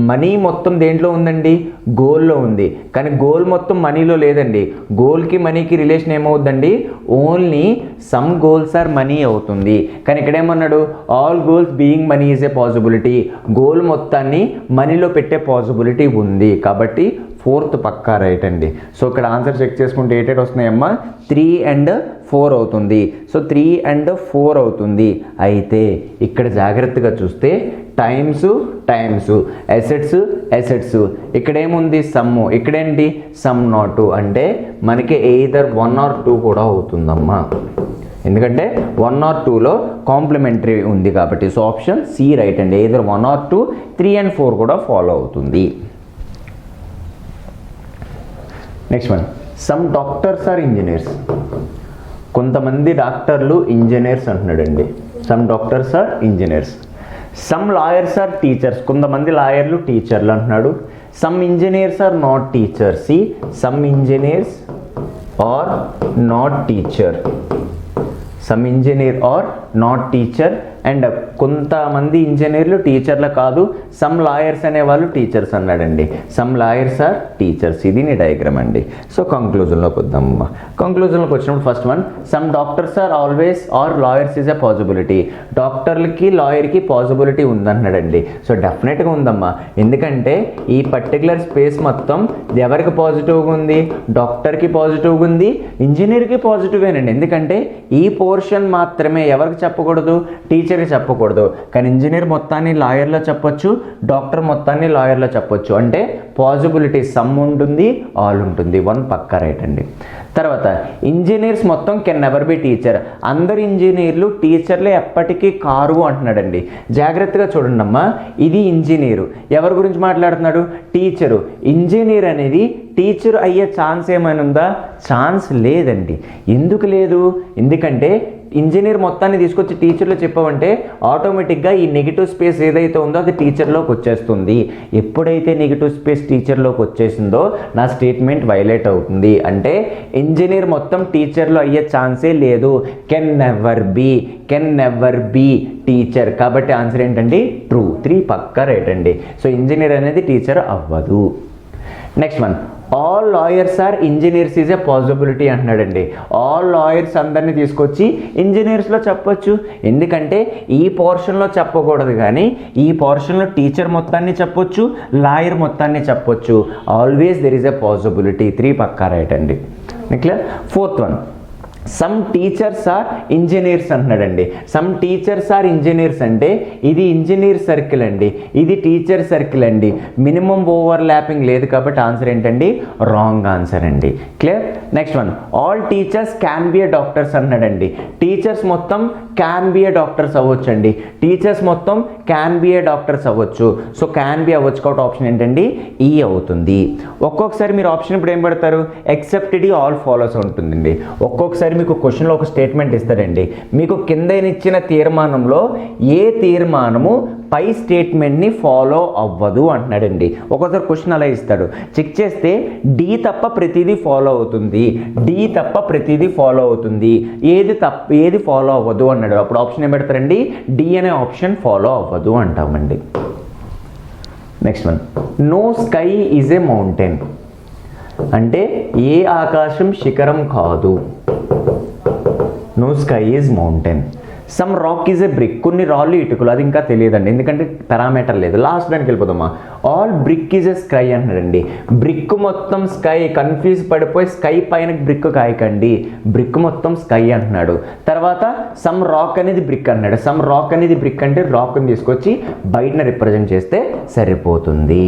మనీ మొత్తం దేంట్లో ఉందండి? గోల్లో ఉంది. కానీ గోల్ మొత్తం మనీలో లేదండి. గోల్కి మనీకి రిలేషన్ ఏమవుతుందండి? Only some goals are money అవుతుంది. కానీ ఇక్కడ ఏమన్నాడు? All goals being money is a possibility. Goal మొత్తాన్ని మనీలో పెట్టే పాసిబిలిటీ ఉంది. కాబట్టి 4th పక్కా రైట్ అండి. సో ఇక్కడ ఆన్సర్ చెక్ చేసుకుంటే ఏటేట్ వస్తున్నాయమ్మా? 3 and 4 అవుతుంది. సో 3 and 4 అవుతుంది. అయితే ఇక్కడ జాగ్రత్తగా చూస్తే టైమ్స్ అసెట్స్ ఇక్కడ ఏముంది? సమ్ము. ఇక్కడేంటి? Some not. అంటే మనకి ఎయిదర్ 1 or 2 కూడా అవుతుందమ్మా. ఎందుకంటే 1 or 2లో కాంప్లిమెంటరీ ఉంది కాబట్టి. సో ఆప్షన్ సి రైట్ అండి. ఎయిదర్ 1 or 2, 3 and 4 కూడా ఫాలో అవుతుంది. Next one, some doctors are engineers. కొంతమంది డాక్టర్లు ఇంజనీర్స్ అంటున్నాడండి. Some doctors are engineers. Some lawyers are teachers. కొంతమంది లాయర్లు టీచర్లు అంటున్నాడు. Some engineers are not teachers. Some engineers are not teacher. Some engineer are not teacher. And కొంతమంది ఇంజనీర్లు టీచర్లు కాదు. సమ్ లాయర్స్ అనేవాళ్ళు టీచర్స్ అన్నాడండి. Some lawyers are teachers. ఇది నీ డయాగ్రామ్ అండి. సో కంక్లూజన్లోకి వద్దామమ్మా. కంక్లూజన్లోకి వచ్చినప్పుడు first one, some doctors are always are lawyers is a possibility. డాక్టర్లకి లాయర్కి పాసిబిలిటీ ఉందన్నాడండి. సో డెఫినెట్గా ఉందమ్మా. ఎందుకంటే ఈ పర్టికులర్ స్పేస్ మొత్తం ఎవరికి పాజిటివ్గా ఉంది? డాక్టర్కి పాజిటివ్గా ఉంది, ఇంజనీర్కి పాజిటివేనండి. ఎందుకంటే ఈ పోర్షన్ మాత్రమే ఎవరికి చెప్పకూడదు? టీచర్కి చెప్పకూడదు. కానీ ఇంజనీర్ మొత్తాన్ని లాయర్లో చెప్పొచ్చు, డాక్టర్ మొత్తాన్ని లాయర్లో చెప్పొచ్చు. అంటే పాసిబిలిటీ సమ్ ఉంటుంది, ఆల్ ఉంటుంది. 1 పక్కా రైట్ అండి. తర్వాత ఇంజనీర్స్ మొత్తం కెన్ నెవర్ బి టీచర్. అందరు ఇంజనీర్లు టీచర్లే ఎప్పటికీ కారు అంటున్నాడండి. జాగ్రత్తగా చూడండి అమ్మా, ఇది ఇంజనీరు. ఎవరి గురించి మాట్లాడుతున్నాడు? టీచరు. ఇంజనీర్ అనేది టీచర్ అయ్యే ఛాన్స్ ఏమైనా ఉందా? ఛాన్స్ లేదండి. ఎందుకు లేదు? ఎందుకంటే ఇంజనీర్ మొత్తాన్ని తీసుకొచ్చి టీచర్లో చెప్పామంటే ఆటోమేటిక్గా ఈ నెగిటివ్ స్పేస్ ఏదైతే ఉందో అది టీచర్లోకి వచ్చేస్తుంది. ఎప్పుడైతే నెగిటివ్ స్పేస్ టీచర్లోకి వచ్చేసిందో నా స్టేట్మెంట్ వైలేట్ అవుతుంది. అంటే ఇంజనీర్ మొత్తం టీచర్లో అయ్యే ఛాన్సే లేదు. Can never be teacher. కాబట్టి ఆన్సర్ ఏంటండి? ట్రూ. 3 పక్కా రైట్ అండి. సో ఇంజనీర్ అనేది టీచర్ అవ్వదు. Next one, all lawyers are engineers is a possibility అంటున్నాడండి. ఆల్ లాయర్స్ అందరినీ తీసుకొచ్చి ఇంజనీర్స్లో చెప్పొచ్చు. ఎందుకంటే ఈ పోర్షన్లో చెప్పకూడదు, కానీ ఈ పోర్షన్లో టీచర్ మొత్తాన్ని చెప్పొచ్చు, లాయర్ మొత్తాన్ని చెప్పొచ్చు. Always there is a possibility. 3 పక్కా రైట్ అండి. Clear. 4th one, some teachers are engineers అంటున్నాడండి. సమ్ టీచర్స్ ఆర్ ఇంజనీర్స్ అంటే ఇది ఇంజనీర్ సర్కిల్ అండి, ఇది టీచర్ సర్కిల్ అండి. మినిమం ఓవర్ ల్యాపింగ్ లేదు కాబట్టి ఆన్సర్ ఏంటండి? రాంగ్ ఆన్సర్ అండి. Clear. Next one, all teachers can be a doctors అన్నాడండి. టీచర్స్ మొత్తం క్యాన్ బి ఏ డాక్టర్స్ అవ్వచ్చు అండి. టీచర్స్ మొత్తం క్యాన్ బి ఏ డాక్టర్స్ అవ్వచ్చు. సో క్యాన్ బి అవ్వచ్చు కాబట్టి ఆప్షన్ ఏంటండి ఈ అవుతుంది. ఒక్కొక్కసారి మీరు ఆప్షన్ ఇప్పుడు ఏం పెడతారు, ఎక్సెప్టెడ్ ఆల్ ఫాలోస్ ఉంటుందండి. ఒక్కొక్కసారి మీకు క్వశ్చన్లో ఒక స్టేట్మెంట్ ఇస్తారండి, మీకు కింద ఇచ్చిన తీర్మానంలో ఏ తీర్మానము పై స్టేట్మెంట్ని ఫాలో అవ్వదు అంటున్నాడండి. ఒక్కోసారి క్వశ్చన్ అలా ఇస్తాడు, చెక్ చేస్తే డి తప్ప ప్రతిదీ ఫాలో అవుతుంది, డి తప్ప ప్రతిదీ ఫాలో అవుతుంది, ఏది ఫాలో అవ్వదు అన్నాడు. అప్పుడు ఆప్షన్ ఏం పెడతారండి, డి అనే ఆప్షన్ ఫాలో అవ్వదు అంటామండి. Next one, no sky is a mountain అంటే ఏ ఆకాశం శిఖరం కాదు. No sky is mountain. Some rock is a brick, కొన్ని రాళ్ళు ఇటుకలు, అది ఇంకా తెలియదండి ఎందుకంటే పారామీటర్ లేదు. లాస్ట్ దానికి వెళ్ళిపోదామా, all brick is a sky అన్నాడండి. బ్రిక్ మొత్తం స్కై, కన్ఫ్యూజ్ పడిపోయి స్కై పైన బ్రిక్ కాయకండి, బ్రిక్ మొత్తం స్కై అంటున్నాడు. తర్వాత సమ్ రాక్ అనేది బ్రిక్ అన్నాడు. సమ్ రాక్ అనేది బ్రిక్ అంటే రాక్ని తీసుకొచ్చి బయటన రిప్రజెంట్ చేస్తే సరిపోతుంది.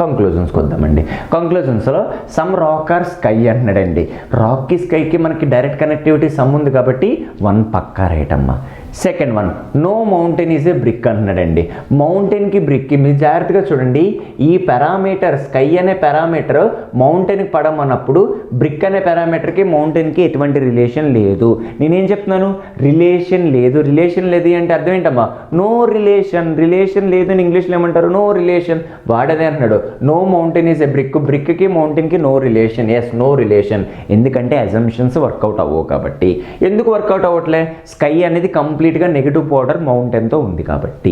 కంక్లూజన్స్కి వద్దామండి. కంక్లూజన్స్లో సమ్ రాక్ ఆర్ స్కై అంటున్నాడండి. రాక్కి స్కైకి మనకి డైరెక్ట్ కనెక్టివిటీ సమ్ ఉంది కాబట్టి 1 పక్కా రైట్ అమ్మా. Second one, no mountain is a brick అంటున్నాడండి. మౌంటైన్కి బ్రిక్కి మీరు జాగ్రత్తగా చూడండి, ఈ పారామీటర్ స్కై అనే పారామీటర్ మౌంటైన్కి పడమన్నప్పుడు బ్రిక్ అనే పారామీటర్కి మౌంటైన్కి ఎటువంటి రిలేషన్ లేదు. నేనేం చెప్తున్నాను, రిలేషన్ లేదు. రిలేషన్ లేదు అంటే అర్థం ఏంటమ్మా, నో రిలేషన్. రిలేషన్ లేదు అని ఇంగ్లీష్లో ఏమంటారు, నో రిలేషన్. వాడదే అంటున్నాడు, no mountain is a brick, బ్రిక్కి మౌంటైన్కి no relation. Yes, no relation. ఎందుకంటే అజంప్షన్స్ వర్కౌట్ అవ్వవు కాబట్టి. ఎందుకు వర్కౌట్ అవ్వట్లే, స్కై అనేది కంప్లీట్గా నెగిటివ్ పౌడర్ మౌంటైన్తో ఉంది కాబట్టి.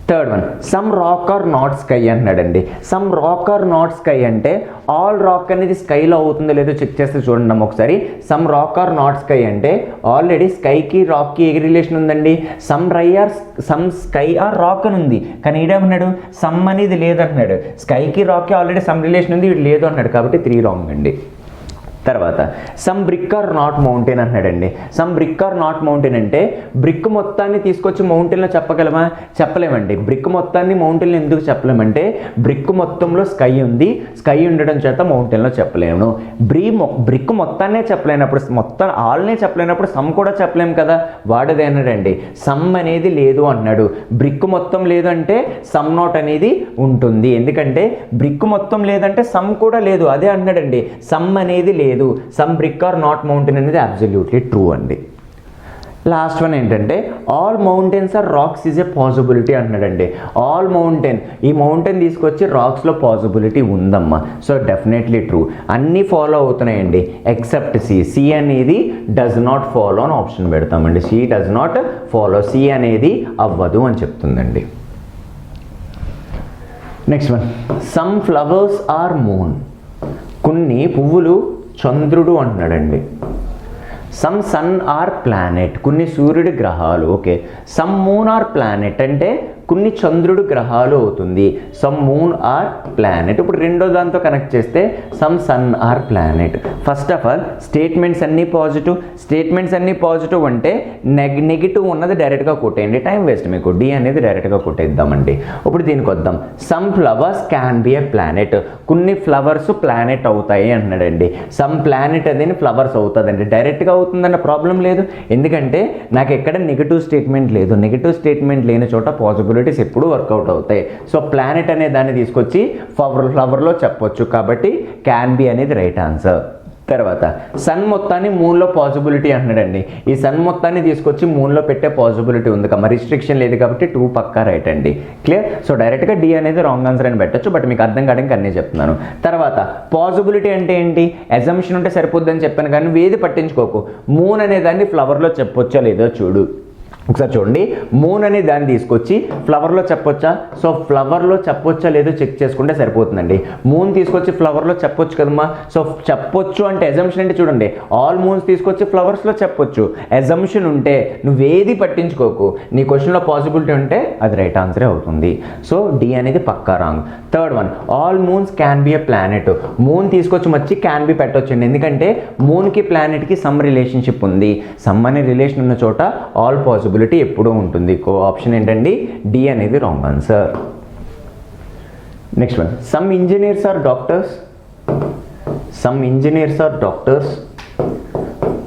Third one, some rock are not sky అన్నాడండి. Some rock are not sky అంటే ఆల్ రాక్ అనేది స్కైలో అవుతుందో లేదో చెక్ చేస్తే చూడండి ఒకసారి. Some rock are not sky అంటే ఆల్రెడీ స్కైకి రాక్కి ఏ రిలేషన్ ఉందండి, సమ్ స్కై ఆర్ రాక్ అని ఉంది. కానీ ఈడేమన్నాడు, సమ్ అనేది లేదంటున్నాడు. స్కైకి రాక్కి ఆల్రెడీ సమ్ రిలేషన్ ఉంది, ఇది లేదు అన్నాడు కాబట్టి 3 రాంగ్ అండి. తర్వాత some brick are not mountain అన్నాడండి. Some brick are not mountain అంటే బ్రిక్ మొత్తాన్ని తీసుకొచ్చి మౌంటైన్లో చెప్పగలమా, చెప్పలేమండి. బ్రిక్ మొత్తాన్ని మౌంటైన్లో ఎందుకు చెప్పలేమంటే బ్రిక్ మొత్తంలో స్కై ఉంది, స్కై ఉండడం చేత మౌంటైన్లో చెప్పలేము. బ్రిక్ మొత్తాన్నే చెప్పలేనప్పుడు, మొత్తం ఆల్నే చెప్పలేనప్పుడు సమ్ కూడా చెప్పలేము కదా, వాడదే అన్నాడండి. సమ్ అనేది లేదు అన్నాడు. బ్రిక్ మొత్తం లేదంటే సమ్ నాట్ అనేది ఉంటుంది, ఎందుకంటే బ్రిక్ మొత్తం లేదంటే సమ్ కూడా లేదు, అదే అన్నాడండి. సమ్ అనేది లేదు. Some brick are not mountain అనేది అబ్సల్యూట్లీ ట్రూ అండి. లాస్ట్ వన్ ఏంటంటే all mountains are rocks is a possibility అంటున్నాడండి. ఆల్ మౌంటైన్, ఈ మౌంటైన్ తీసుకొచ్చి రాక్స్లో పాసిబిలిటీ ఉందమ్మా. So definitely true. అన్నీ ఫాలో అవుతున్నాయండి ఎక్సెప్ట్ సి. సి అనేది డస్ నాట్ ఫాలో అని ఆప్షన్ పెడతామండి. C does not follow, C అనేది అవ్వదు అని చెప్తుందండి. Next one, some flowers are moon. కొన్ని పువ్వులు చంద్రుడు అంటున్నాడండి. సమ్ సన్ ఆర్ ప్లానెట్, కొన్ని సూర్యుడి గ్రహాలు. Okay, some moon are planet అంటే కొన్ని చంద్రుడు గ్రహాలు అవుతుంది. Some moon are planet. ఇప్పుడు రెండో దాంతో కనెక్ట్ చేస్తే some sun are planet. First of all statements అన్నీ పాజిటివ్. స్టేట్మెంట్స్ అన్నీ పాజిటివ్ అంటే నెగిటివ్ ఉన్నది డైరెక్ట్గా కొట్టేయండి, టైం వేస్ట్ మీకు. డి అనేది డైరెక్ట్గా కొట్టేద్దామండి. ఇప్పుడు దీనికి వద్దాం. Some flowers can be a planet, కొన్ని ఫ్లవర్స్ ప్లానెట్ అవుతాయి అన్నాడండి. సమ్ ప్లానెట్ అనేది ఫ్లవర్స్ అవుతుందండి, డైరెక్ట్గా అవుతుందన్న ప్రాబ్లం లేదు, ఎందుకంటే నాకు ఎక్కడ నెగిటివ్ స్టేట్మెంట్ లేదు. నెగిటివ్ స్టేట్మెంట్ లేని చోట పాజిబిలిటీస్ ఎప్పుడు వర్కౌట్ అవుతాయి. సో ప్లానెట్ అనే దాన్ని తీసుకొచ్చి ఫ్లవర్లో చెప్పొచ్చు కాబట్టి క్యాన్ బి అనేది రైట్ ఆన్సర్. తర్వాత సన్ మొత్తాన్ని మూన్లో పాసిబిలిటీ అంటున్నాడండి. ఈ సన్ మొత్తాన్ని తీసుకొచ్చి మూన్లో పెట్టే పాసిబిలిటీ ఉంది కదా, రిస్ట్రిక్షన్ లేదు కాబట్టి 2 పక్కా రైట్ అండి. క్లియర్. సో డైరెక్ట్గా డి అనేది రాంగ్ ఆన్సర్ అని పెట్టచ్చు, బట్ మీకు అర్థం కావడానికి అన్నీ చెప్తున్నాను. తర్వాత పాసిబిలిటీ అంటే ఏంటి, అజంప్షన్ ఉంటే సరిపోద్దని చెప్పాను కానీ వేది పట్టించుకోకు. మూన్ అనే దాన్ని ఫ్లవర్లో చెప్పొచ్చా లేదో చూడు. ఒకసారి చూడండి, మూన్ అనే దాన్ని తీసుకొచ్చి ఫ్లవర్లో చెప్పొచ్చా, సో ఫ్లవర్లో చెప్పొచ్చా లేదో చెక్ చేసుకుంటే సరిపోతుందండి. మూన్ తీసుకొచ్చి ఫ్లవర్లో చెప్పొచ్చు కదమ్మా, సో చెప్పొచ్చు అంటే అజంప్షన్ అంటే చూడండి, ఆల్ మూన్స్ తీసుకొచ్చి ఫ్లవర్స్లో చెప్పొచ్చు. అజంప్షన్ ఉంటే నువ్వేది పట్టించుకోకు, నీ క్వశ్చన్లో పాసిబిలిటీ ఉంటే అది రైట్ ఆన్సరే అవుతుంది. సో డి అనేది పక్కా wrong. Third one, all moons can be a planet. Moon తీసుకొచ్చి వచ్చి క్యాన్ బి పెట్టొచ్చండి, ఎందుకంటే మూన్కి ప్లానెట్కి సమ్ రిలేషన్షిప్ ఉంది. సమ్ అనే రిలేషన్ ఉన్న చోట ఆల్ పాసిబిలిటీ ఎప్పుడూ ఉంటుంది. ఆప్షన్ ఏంటండి, డి అనేది wrong answer. Next one, some engineers are doctors. Some engineers are doctors,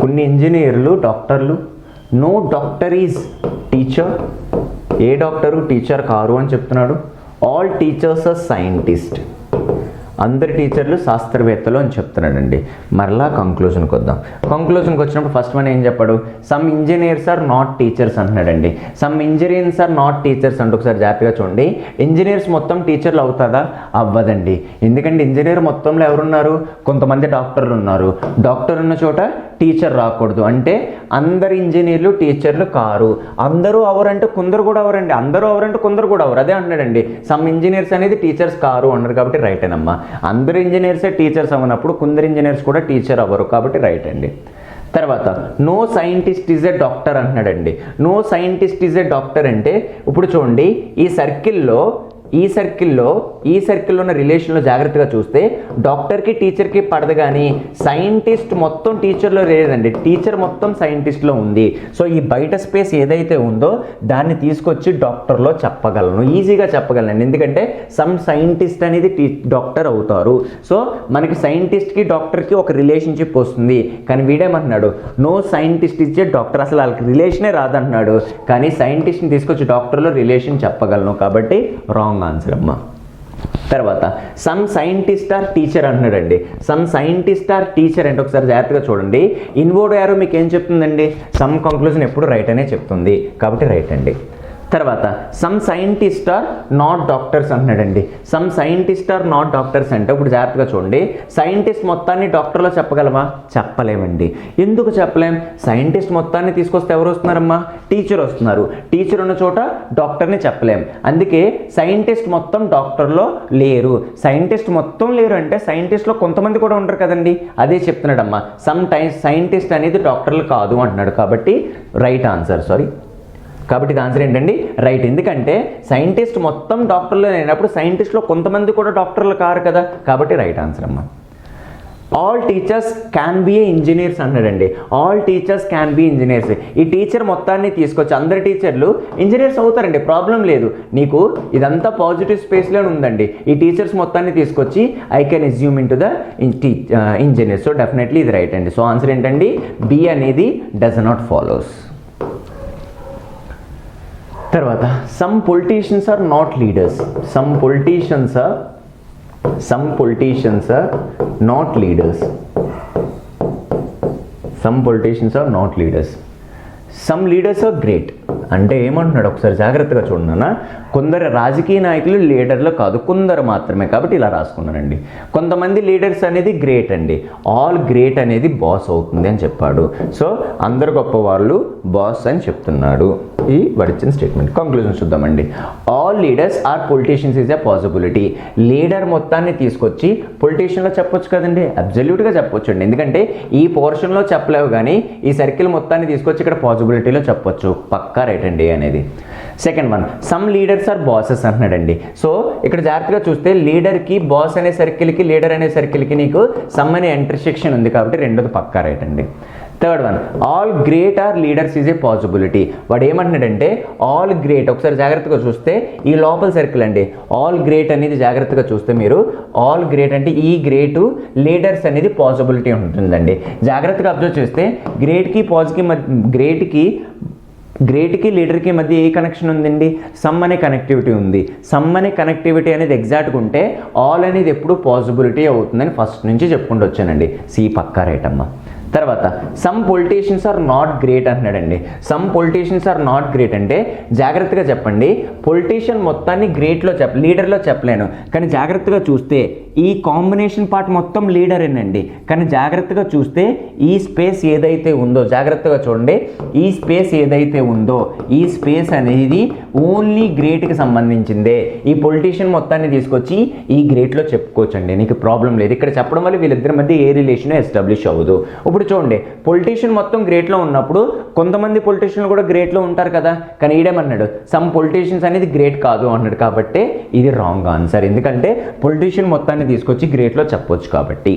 కొన్ని ఇంజనీర్లు డాక్టర్లు నో డాక్టర్ ఈజ్ టీచర్. ఏ డాక్టరు టీచర్ కారు అని చెప్తున్నాడు. All teachers are scientist. అందరి టీచర్లు శాస్త్రవేత్తలు అని చెప్తున్నాడండి. మరలా కంక్లూజన్కి వద్దాం. కంక్లూజన్కి వచ్చినప్పుడు ఫస్ట్ మనం ఏం చెప్పాడు? Some engineers are not teachers అంటున్నాడండి. Some engineers are not teachers అంటే ఒకసారి జాగ్రత్తగా చూడండి. ఇంజనీర్స్ మొత్తం టీచర్లు అవుతుందా? అవ్వదండి. ఎందుకంటే ఇంజనీర్ మొత్తంలో ఎవరున్నారు? కొంతమంది డాక్టర్లు ఉన్నారు. డాక్టర్ ఉన్న చోట టీచర్ రాకూడదు. అంటే అందరు ఇంజనీర్లు టీచర్లు కారు. అందరూ అవరంటే కొందరు కూడా అవరండి. అందరూ అవరంటే కొందరు కూడా అవరు. అదే అన్నాడండి. సమ్ ఇంజనీర్స్ అనేది టీచర్స్ కారు అన్నారు కాబట్టి రైట్ అనమ్మా. అందరు ఇంజనీర్సే టీచర్స్ అవ్వనప్పుడు కొందరు ఇంజనీర్స్ కూడా టీచర్ అవ్వరు కాబట్టి రైట్ అండి. తర్వాత no scientist is a doctor అంటున్నాడండి. No scientist is a doctor అంటే ఇప్పుడు చూడండి ఈ సర్కిల్లో ఉన్న రిలేషన్లో జాగ్రత్తగా చూస్తే డాక్టర్కి టీచర్కి పడదు, కానీ సైంటిస్ట్ మొత్తం టీచర్లో లేదండి. టీచర్ మొత్తం సైంటిస్ట్లో ఉంది. సో ఈ బయట స్పేస్ ఏదైతే ఉందో దాన్ని తీసుకొచ్చి డాక్టర్లో చెప్పగలను, ఈజీగా చెప్పగలను. ఎందుకంటే సమ్ సైంటిస్ట్ అనేది డాక్టర్ అవుతారు. సో మనకి సైంటిస్ట్కి డాక్టర్కి ఒక రిలేషన్షిప్ వస్తుంది. కానీ వీడేమంటున్నాడు? No scientist is a doctor. అసలు వాళ్ళకి రిలేషనే రాదంటున్నాడు. కానీ సైంటిస్ట్ని తీసుకొచ్చి డాక్టర్లో రిలేషన్ చెప్పగలను కాబట్టి రాంగ్ ఆన్సర్ అమ్మా. తర్వాత సమ్ సైంటిస్ట్ ఆర్ టీచర్ అంటున్నాడండి. సమ్ సైంటిస్ట్ ఆర్ టీచర్ అంటే ఒకసారి జాగ్రత్తగా చూడండి. ఇన్వర్డ్ యారో మీకు ఏం చెప్తుందండి? సమ్ కంక్లూజన్ ఎప్పుడు రైట్ అనే చెప్తుంది కాబట్టి రైట్ అండి. తర్వాత some scientist are not doctors అంటున్నాడండి. Some scientist are not doctors అంటే ఇప్పుడు జాగ్రత్తగా చూడండి. సైంటిస్ట్ మొత్తాన్ని డాక్టర్లో చెప్పగలమా? చెప్పలేమండి. ఎందుకు చెప్పలేం? సైంటిస్ట్ మొత్తాన్ని తీసుకొస్తే ఎవరు వస్తున్నారమ్మా? టీచర్ వస్తున్నారు. టీచర్ ఉన్న చోట డాక్టర్ని చెప్పలేం. అందుకే సైంటిస్ట్ మొత్తం డాక్టర్లో లేరు. సైంటిస్ట్ మొత్తం లేరు అంటే సైంటిస్ట్లో కొంతమంది కూడా ఉంటారు కదండి. అదే చెప్తున్నాడమ్మా. సమ్ టైమ్స్ సైంటిస్ట్ అనేది డాక్టర్లు కాదు అంటున్నాడు కాబట్టి రైట్ ఆన్సర్. కాబట్టి ఇది ఆన్సర్ ఏంటండి? రైట్. ఎందుకంటే సైంటిస్ట్ మొత్తం డాక్టర్లు లేనప్పుడు సైంటిస్ట్లో కొంతమంది కూడా డాక్టర్లు కారు కదా కాబట్టి రైట్ ఆన్సర్ అమ్మా. All teachers can be a engineers అన్నాడండి. All teachers can be engineers. ఈ టీచర్ మొత్తాన్ని తీసుకొచ్చి అందరు టీచర్లు ఇంజనీర్స్ అవుతారండి, ప్రాబ్లం లేదు. నీకు ఇదంతా పాజిటివ్ స్పేస్లోనే ఉందండి. ఈ టీచర్స్ మొత్తాన్ని తీసుకొచ్చి I can assume into the engineers. So definitely ఇది రైట్ అండి. సో ఆన్సర్ ఏంటండి? బి అనేది డస్ నాట్ ఫాలోస్. తర్వాత some politicians are not leaders. Some politicians are not leaders. Some politicians are not leaders. Some leaders are great అంటే ఏమంటున్నాడు ఒకసారి జాగ్రత్తగా చూడన్నా. కొందరు రాజకీయ నాయకులు లీడర్లు కాదు, కొందరు మాత్రమే కాబట్టి ఇలా రాసుకున్నానండి. కొంతమంది లీడర్స్ అనేది గ్రేట్ అండి. ఆల్ గ్రేట్ అనేది బాస్ అవుతుంది అని చెప్పాడు. సో అందరు గొప్ప వాళ్ళు బాస్ అని చెప్తున్నాడు. ఈ వడిచిన స్టేట్మెంట్. కంక్లూజన్ చూద్దామండి. All leaders are politicians is a possibility. Leader మొత్తాన్ని తీసుకొచ్చి పొలిటీషియన్లో చెప్పొచ్చు కదండి. అబ్జల్యూట్గా చెప్పొచ్చు అండి. ఎందుకంటే ఈ పోర్షన్లో చెప్పలేవు, కానీ ఈ సర్కిల్ మొత్తాన్ని తీసుకొచ్చి ఇక్కడ పాసిబిలిటీలో చెప్పొచ్చు. పక్కా రైట్ అండి అనేది. Second one some leaders are bosses అంటున్నాడండి. సో ఇక్కడ జాగ్రత్తగా చూస్తే లీడర్కి బాస్ అనే సర్కిల్కి లీడర్ అనే సర్కిల్కి నీకు సమ్ అనే ఇంటర్సెక్షన్ ఉంది కాబట్టి రెండోది పక్కా రైట్ అండి. Third one all great are leaders is a possibility. వాడు ఏమంటున్నాడంటే ఆల్ గ్రేట్. ఒకసారి జాగ్రత్తగా చూస్తే ఈ లోపల సర్కిల్ అండి. ఆల్ గ్రేట్ అనేది జాగ్రత్తగా చూస్తే మీరు ఆల్ గ్రేట్ అంటే ఈ గ్రేటు లీడర్స్ అనేది పాసిబిలిటీ ఉంటుందండి. జాగ్రత్తగా అబ్జర్వ్ చేస్తే గ్రేట్కి లీడర్కి మధ్య ఏ కనెక్షన్ ఉందండి? సమ్ అనే కనెక్టివిటీ ఉంది. సమ్ అనే కనెక్టివిటీ అనేది ఎగ్జాక్ట్గా ఉంటే ఆల్ అనేది ఎప్పుడు పాసిబిలిటీ అవుతుందని ఫస్ట్ నుంచి చెప్పుకుంటూ వచ్చానండి. సి పక్కా రైట్ అమ్మా. తర్వాత some politicians are not great అంటున్నాడండి. Some politicians are not great అంటే జాగ్రత్తగా చెప్పండి. పొలిటీషియన్ మొత్తాన్ని గ్రేట్లో లీడర్లో చెప్పలేను, కానీ జాగ్రత్తగా చూస్తే ఈ కాంబినేషన్ పార్ట్ మొత్తం లీడరేనండి. కానీ జాగ్రత్తగా చూస్తే ఈ స్పేస్ ఏదైతే ఉందో జాగ్రత్తగా చూడండి. ఈ స్పేస్ ఏదైతే ఉందో ఈ స్పేస్ అనేది ఓన్లీ గ్రేట్కి సంబంధించిందే. ఈ పొలిటీషియన్ మొత్తాన్ని తీసుకొచ్చి ఈ గ్రేట్లో చెప్పుకోవచ్చండి, నీకు ప్రాబ్లం లేదు. ఇక్కడ చెప్పడం వల్ల వీళ్ళిద్దరి మధ్య ఏ రిలేషన్ ఎస్టాబ్లిష్ అవ్వదు. ఇప్పుడు చూడండి, పొలిటీషియన్ మొత్తం గ్రేట్లో ఉన్నప్పుడు కొంతమంది పొలిటీషియన్లు కూడా గ్రేట్లో ఉంటారు కదా. కానీ ఈడేమన్నాడు? సమ్ పొలిటీషియన్స్ అనేది గ్రేట్ కాదు అన్నాడు కాబట్టి ఇది రాంగ్ ఆన్సర్. ఎందుకంటే పొలిటీషియన్ మొత్తాన్ని తీసుకొచ్చి గ్రేట్లో చెప్పొచ్చు కాబట్టి.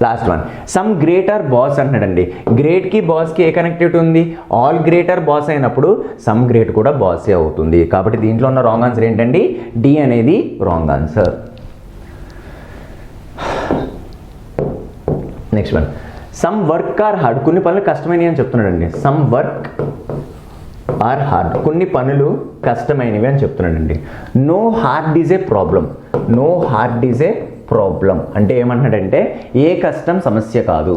Last one some great are boss అంటున్నాడండి. గ్రేట్కి బాస్కి ఏ కనెక్టివిటీ ఉంది? ఆల్ గ్రేట్ ఆర్ బాస్ అయినప్పుడు సమ్ గ్రేట్ కూడా బాసే అవుతుంది. కాబట్టి దీంట్లో ఉన్న రాంగ్ ఆన్సర్ ఏంటండి? డి అనేది wrong answer. Next one some work are hard, కొన్ని పనులు కష్టమైనవి అని చెప్తున్నాడండి. సమ్ వర్క్ ఆర్ హార్డ్, కొన్ని పనులు కష్టమైనవి అని చెప్తున్నాడండి. No hard is a problem, no hard is a problem అంటే ఏమంటున్నాడంటే ఏ కష్టం సమస్య కాదు.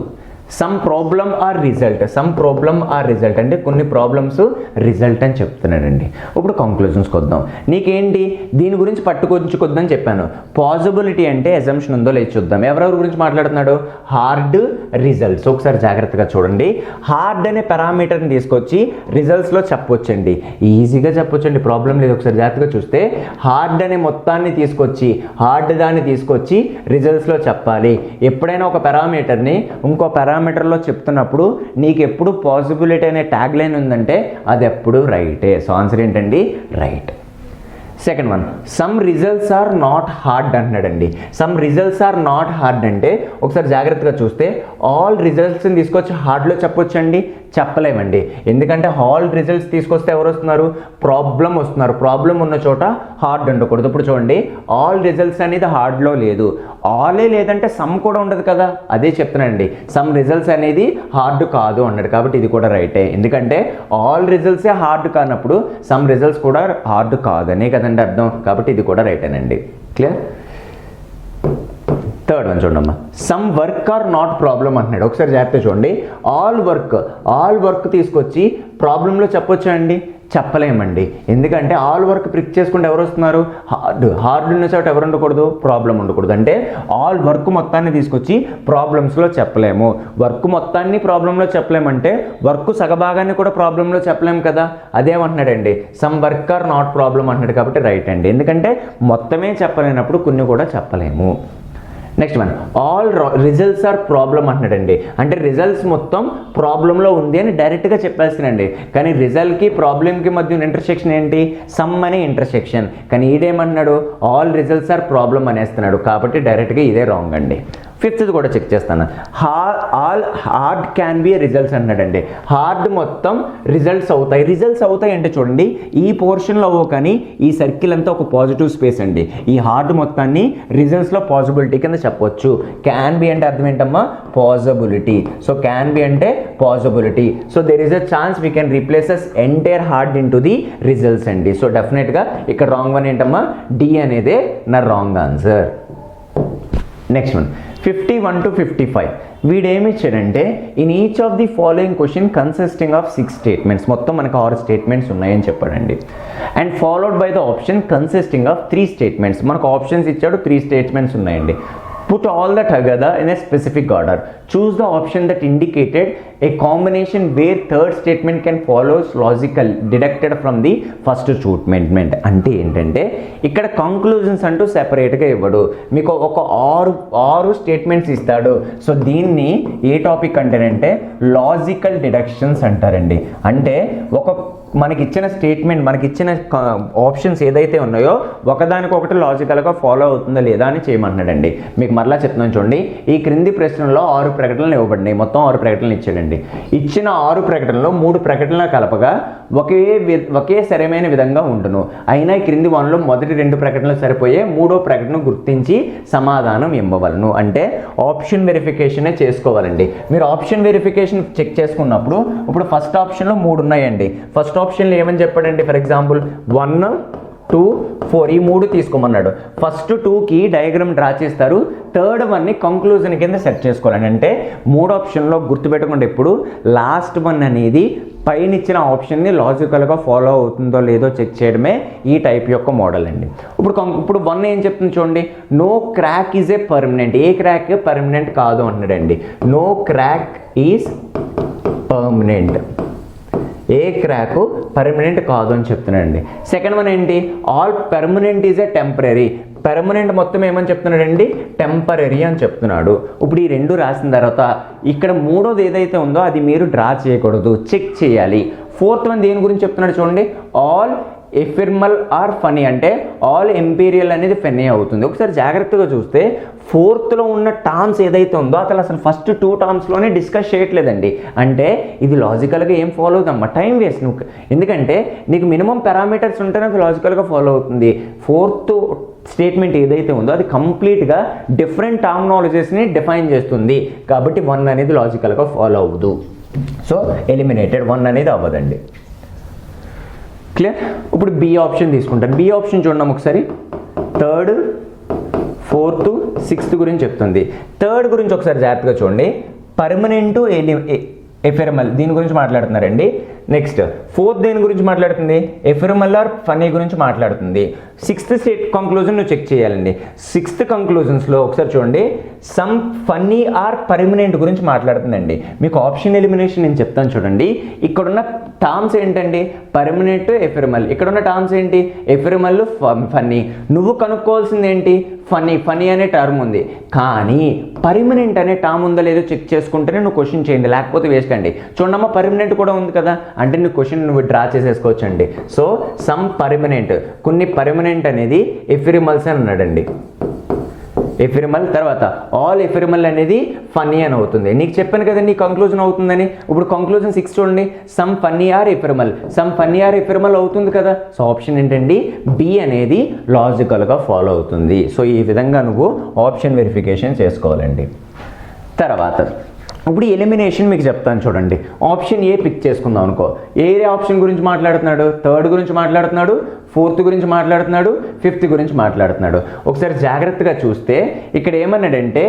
Some problem are result, some problem are result అంటే కొన్ని ప్రాబ్లమ్స్ రిజల్ట్ అని చెప్తున్నాడండి. ఇప్పుడు కంక్లూజన్స్కి వద్దాం. నీకేంటి దీని గురించి పట్టుకొచ్చుకొద్దని చెప్పాను. పాసిబిలిటీ అంటే అజంప్షన్ ఉందో లేదు చూద్దాం. ఎవరెవరి గురించి మాట్లాడుతున్నాడు? Hard, results. ఒకసారి జాగ్రత్తగా చూడండి. హార్డ్ అనే పారామీటర్ని తీసుకొచ్చి రిజల్ట్స్లో చెప్పొచ్చండి, ఈజీగా చెప్పొచ్చండి, ప్రాబ్లం లేదు. ఒకసారి జాగ్రత్తగా చూస్తే హార్డ్ అనే మొత్తాన్ని తీసుకొచ్చి హార్డ్ దాన్ని తీసుకొచ్చి రిజల్ట్స్లో చెప్పాలి. ఎప్పుడైనా ఒక పారామీటర్ని ఇంకో పారామీటర్లో చెప్తున్నప్పుడు నీకు ఎప్పుడు పాసిబిలిటీ అనే ట్యాగ్ లైన్ ఉందంటే అది ఎప్పుడు రైటే. సో ఆన్సర్ ఏంటండి? Right. Second one, some results are not hard అంటున్నాడండి. Some results are not hard అంటే ఒకసారి జాగ్రత్తగా చూస్తే ఆల్ రిజల్ట్స్ని తీసుకొచ్చి హార్డ్లో చెప్పొచ్చండి, చెప్పలేమండి. ఎందుకంటే ఆల్ రిజల్ట్స్ తీసుకొస్తే ఎవరు వస్తున్నారు? ప్రాబ్లం వస్తున్నారు. ప్రాబ్లం ఉన్న చోట హార్డ్ ఉండకూడదు. ఇప్పుడు చూడండి, ఆల్ రిజల్ట్స్ అనేది హార్డ్లో లేదు. ఆలే లేదంటే సమ్ కూడా ఉండదు కదా, అదే చెప్తున్నానండి. సమ్ రిజల్ట్స్ అనేది హార్డ్ కాదు అన్నాడు, కాబట్టి ఇది కూడా రైటే. ఎందుకంటే ఆల్ రిజల్ట్సే హార్డ్ కానప్పుడు సమ్ రిజల్ట్స్ కూడా హార్డ్ కాదనే కదండి అర్థం, కాబట్టి ఇది కూడా రైటేనండి. క్లియర్? థర్డ్ వన్ చూడమ్మా, some work are not problem అంటున్నాడు. ఒకసారి జాగ్రత్త చూడండి. ఆల్ వర్క్ తీసుకొచ్చి ప్రాబ్లంలో చెప్పొచ్చా అండి? చెప్పలేమండి. ఎందుకంటే ఆల్ వర్క్ ప్రిక్ చేసుకుంటే ఎవరు వస్తున్నారు? హార్డ్ ఉన్న చోట ఎవరు ఉండకూడదు? ప్రాబ్లం ఉండకూడదు. అంటే ఆల్ వర్క్ మొత్తాన్ని తీసుకొచ్చి ప్రాబ్లమ్స్లో చెప్పలేము. వర్క్ మొత్తాన్ని ప్రాబ్లంలో చెప్పలేమంటే వర్క్ సగభాగాన్ని కూడా ప్రాబ్లంలో చెప్పలేము కదా, అదేమంటున్నాడండి? Some work are not problem అంటున్నాడు, కాబట్టి రైట్ అండి. ఎందుకంటే మొత్తమే చెప్పలేనప్పుడు కొన్ని కూడా చెప్పలేము. Next one, all results are problem అంటున్నాడండి. అంటే రిజల్ట్స్ మొత్తం ప్రాబ్లంలో ఉంది అని డైరెక్ట్గా చెప్పేస్తానండి. కానీ రిజల్ట్కి ప్రాబ్లంకి మధ్య ఇంటర్సెక్షన్ ఏంటి? సమ్ అనే ఇంటర్సెక్షన్. కానీ ఈడేమన్నాడు? ఆల్ రిజల్ట్స్ ఆర్ ప్రాబ్లం అనేస్తున్నాడు, కాబట్టి డైరెక్ట్గా ఇదే రాంగ్ అండి. ఫిఫ్త్ కూడా చెక్ చేస్తాను. All hard can be results అన్నాడండి. హార్డ్ మొత్తం రిజల్ట్స్ అవుతాయి. రిజల్ట్స్ అవుతాయి అంటే చూడండి, ఈ పోర్షన్లో కానీ ఈ సర్కిల్ అంతా ఒక పాజిటివ్ స్పేస్ అండి. ఈ హార్డ్ మొత్తాన్ని రిజల్ట్స్లో పాసిబిలిటీ కింద చెప్పొచ్చు. క్యాన్ బి అంటే అర్థం ఏంటమ్మా? పాసిబిలిటీ. సో క్యాన్ బి అంటే possibility. So there is a chance we can replaces entire hard in to the results అండి. సో డెఫినెట్గా ఇక్కడ రాంగ్ వన్ ఏంటమ్మా? డి అనేదే నా wrong answer. Next one, 51 to 55. వీడేమి ఇచ్చాడంటే in each of the following question consisting of 6 statements, మొత్తం మనకు 6 statements ఉన్నాయని చెప్పాడండి. And followed by the option consisting of 3 statements. మనకు ఆప్షన్స్ ఇచ్చాడు, 3 స్టేట్మెంట్స్ ఉన్నాయండి. Put all that together in a specific order. Choose the option that indicated a combination where third statement can follow logical deducted from the first statement. అంటే ఏంటంటే ఇక్కడ conclusions అంటూ సెపరేట్గా ఇవ్వడు, మీకు ఒక ఆరు స్టేట్మెంట్స్ ఇస్తాడు. సో దీన్ని ఏ టాపిక్ అంటారంటే లాజికల్ డిడక్షన్స్ అంటారండి. అంటే మనకిచ్చిన స్టేట్మెంట్, మనకిచ్చిన ఆప్షన్స్ ఏదైతే ఉన్నాయో ఒకదానికొకటి లాజికల్గా ఫాలో అవుతుందా లేదా అని చేయమంటున్నాడండి. మీకు మరలా చెప్తున్నాను చూడండి. ఈ క్రింది ప్రశ్నలో 6 ప్రకటనలు ఇవ్వబడినాయి. మొత్తం 6 ప్రకటనలు ఇచ్చాడండి. ఇచ్చిన 6 ప్రకటనలో 3 ప్రకటనలు కలపగా ఒకే సరైన విధంగా ఉండును. అయినా ఈ క్రింది వన్లో మొదటి 2 ప్రకటనలు సరిపోయే, 3వ ప్రకటన గుర్తించి సమాధానం ఇవ్వవలను. అంటే ఆప్షన్ వెరిఫికేషనే చేసుకోవాలండి. మీరు ఆప్షన్ వెరిఫికేషన్ చెక్ చేసుకున్నప్పుడు ఇప్పుడు ఫస్ట్ ఆప్షన్లో 3 ఉన్నాయండి. ఫస్ట్ ఆప్షన్లో ఏమని చెప్పాడండి? ఫర్ ఎగ్జాంపుల్ 1, 2, 4 ఈ 3 తీసుకోమన్నాడు. ఫస్ట్ 2కి డయాగ్రామ్ డ్రా చేస్తారు, థర్డ్ వన్ని కంక్లూజన్ కింద సెట్ చేసుకోవాలని. అంటే 3 ఆప్షన్లో గుర్తుపెట్టుకుంటే ఎప్పుడు లాస్ట్ వన్ అనేది పైన ఇచ్చిన ఆప్షన్ని లాజికల్గా ఫాలో అవుతుందో లేదో చెక్ చేయడమే ఈ టైప్ యొక్క మోడల్ అండి. ఇప్పుడు 1 ఏం చెప్తుంది చూడండి, no crack is a permanent. ఏ క్రాక్ పర్మనెంట్ కాదు అన్నాడండి. నో క్రాక్ ఈజ్ పర్మనెంట్, ఏ క్రాక్ పర్మనెంట్ కాదు అని చెప్తున్నాడండి. సెకండ్ వన్ ఏంటి? All permanent is a temporary. Permanent మొత్తం ఏమని చెప్తున్నాడండి? టెంపరీ అని చెప్తున్నాడు. ఇప్పుడు ఈ 2 రాసిన తర్వాత ఇక్కడ 3వది ఏదైతే ఉందో అది మీరు డ్రా చేయకూడదు, చెక్ చేయాలి. ఫోర్త్ వన్ దేని గురించి చెప్తున్నాడు చూడండి, ఆల్ ఎఫిర్మల్ ఆర్ ఫనీ. అంటే ఆల్ ఎంపీరియల్ అనేది ఫెనీ అవుతుంది. ఒకసారి జాగ్రత్తగా చూస్తే 4th ఉన్న టర్మ్స్ ఏదైతే ఉందో అసలు ఫస్ట్ 2 టర్మ్స్లోనే డిస్కస్ చేయట్లేదండి. అంటే ఇది లాజికల్గా ఏం ఫాలో అవుతుందమ్మా? టైం వేస్ట్ నువ్వు. ఎందుకంటే నీకు మినిమం పారామీటర్స్ ఉంటేనే లాజికల్గా ఫాలో అవుతుంది. 4th స్టేట్మెంట్ ఏదైతే ఉందో అది కంప్లీట్గా డిఫరెంట్ టర్మినాలజీస్ని డిఫైన్ చేస్తుంది కాబట్టి 1 అనేది లాజికల్గా ఫాలో అవ్వదు. సో ఎలిమినేటెడ్, 1 అనేది అవ్వదండి. క్లియర్? ఇప్పుడు బి ఆప్షన్ తీసుకుంటాను. బి ఆప్షన్ చూడండి ఒకసారి. 3rd, 4th, 6th గురించి చెప్తుంది. 3rd గురించి ఒకసారి జాగ్రత్తగా చూడండి. పర్మనెంట్ ఎఫెరమల్ దీని గురించి మాట్లాడుతున్నారండి. నెక్స్ట్ 4th దేని గురించి మాట్లాడుతుంది? ఎఫెరమల్ ఆర్ ఫనీ గురించి మాట్లాడుతుంది. 6th స్టేట్ కంక్లూజన్ నువ్వు చెక్ చేయాలండి. 6th కంక్లూజన్స్లో ఒకసారి చూడండి, సమ్ ఫన్నీ ఆర్ పర్మనెంట్ గురించి మాట్లాడుతుందండి. మీకు ఆప్షన్ ఎలిమినేషన్ నేను చెప్తాను చూడండి. ఇక్కడున్న టర్మ్స్ ఏంటండి? పర్మనెంట్, ఎఫెరమల్. ఇక్కడున్న టర్మ్స్ ఏంటి? ఎఫెరమల్, ఫన్నీ. నువ్వు కనుక్కోవాల్సింది ఏంటి? ఫనీ అనే టర్మ్ ఉంది, కానీ పర్మనెంట్ అనే టర్మ్ ఉందో లేదో చెక్ చేసుకుంటేనే నువ్వు క్వశ్చన్ చేయండి, లేకపోతే వేస్ట్ అండి. చూడమ్మా, పర్మనెంట్ కూడా ఉంది కదా అంటే నువ్వు క్వశ్చన్ నువ్వు డ్రా చేసేసుకోవచ్చు అండి. సో సమ్ పర్మనెంట్, కొన్ని పర్మనెంట్ అనేది ఎఫెరిమల్స్ అని అన్నాడండి. ఎఫెరిమల్ తర్వాత ఆల్ ఎఫెరిమల్ అనేది ఫన్నీ అని అవుతుంది. నీకు చెప్పాను కదండి కంక్లూజన్ అవుతుందని. ఇప్పుడు కంక్లూజన్ 6 చూడండి, some funny are ephemeral. Some funny are ephemeral అవుతుంది కదా. సో ఆప్షన్ ఏంటండి? బి అనేది లాజికల్గా ఫాలో అవుతుంది. సో ఈ విధంగా నువ్వు ఆప్షన్ వెరిఫికేషన్ చేసుకోవాలండి. తర్వాత ఇప్పుడు ఎలిమినేషన్ మీకు చెప్తాను చూడండి. ఆప్షన్ ఏ పిక్ చేసుకుందాం అనుకో. ఏ ఆప్షన్ గురించి మాట్లాడుతున్నాడు? 3rd గురించి మాట్లాడుతున్నాడు, 4th గురించి మాట్లాడుతున్నాడు, 5th గురించి మాట్లాడుతున్నాడు. ఒకసారి జాగ్రత్తగా చూస్తే ఇక్కడ ఏమన్నాడంటే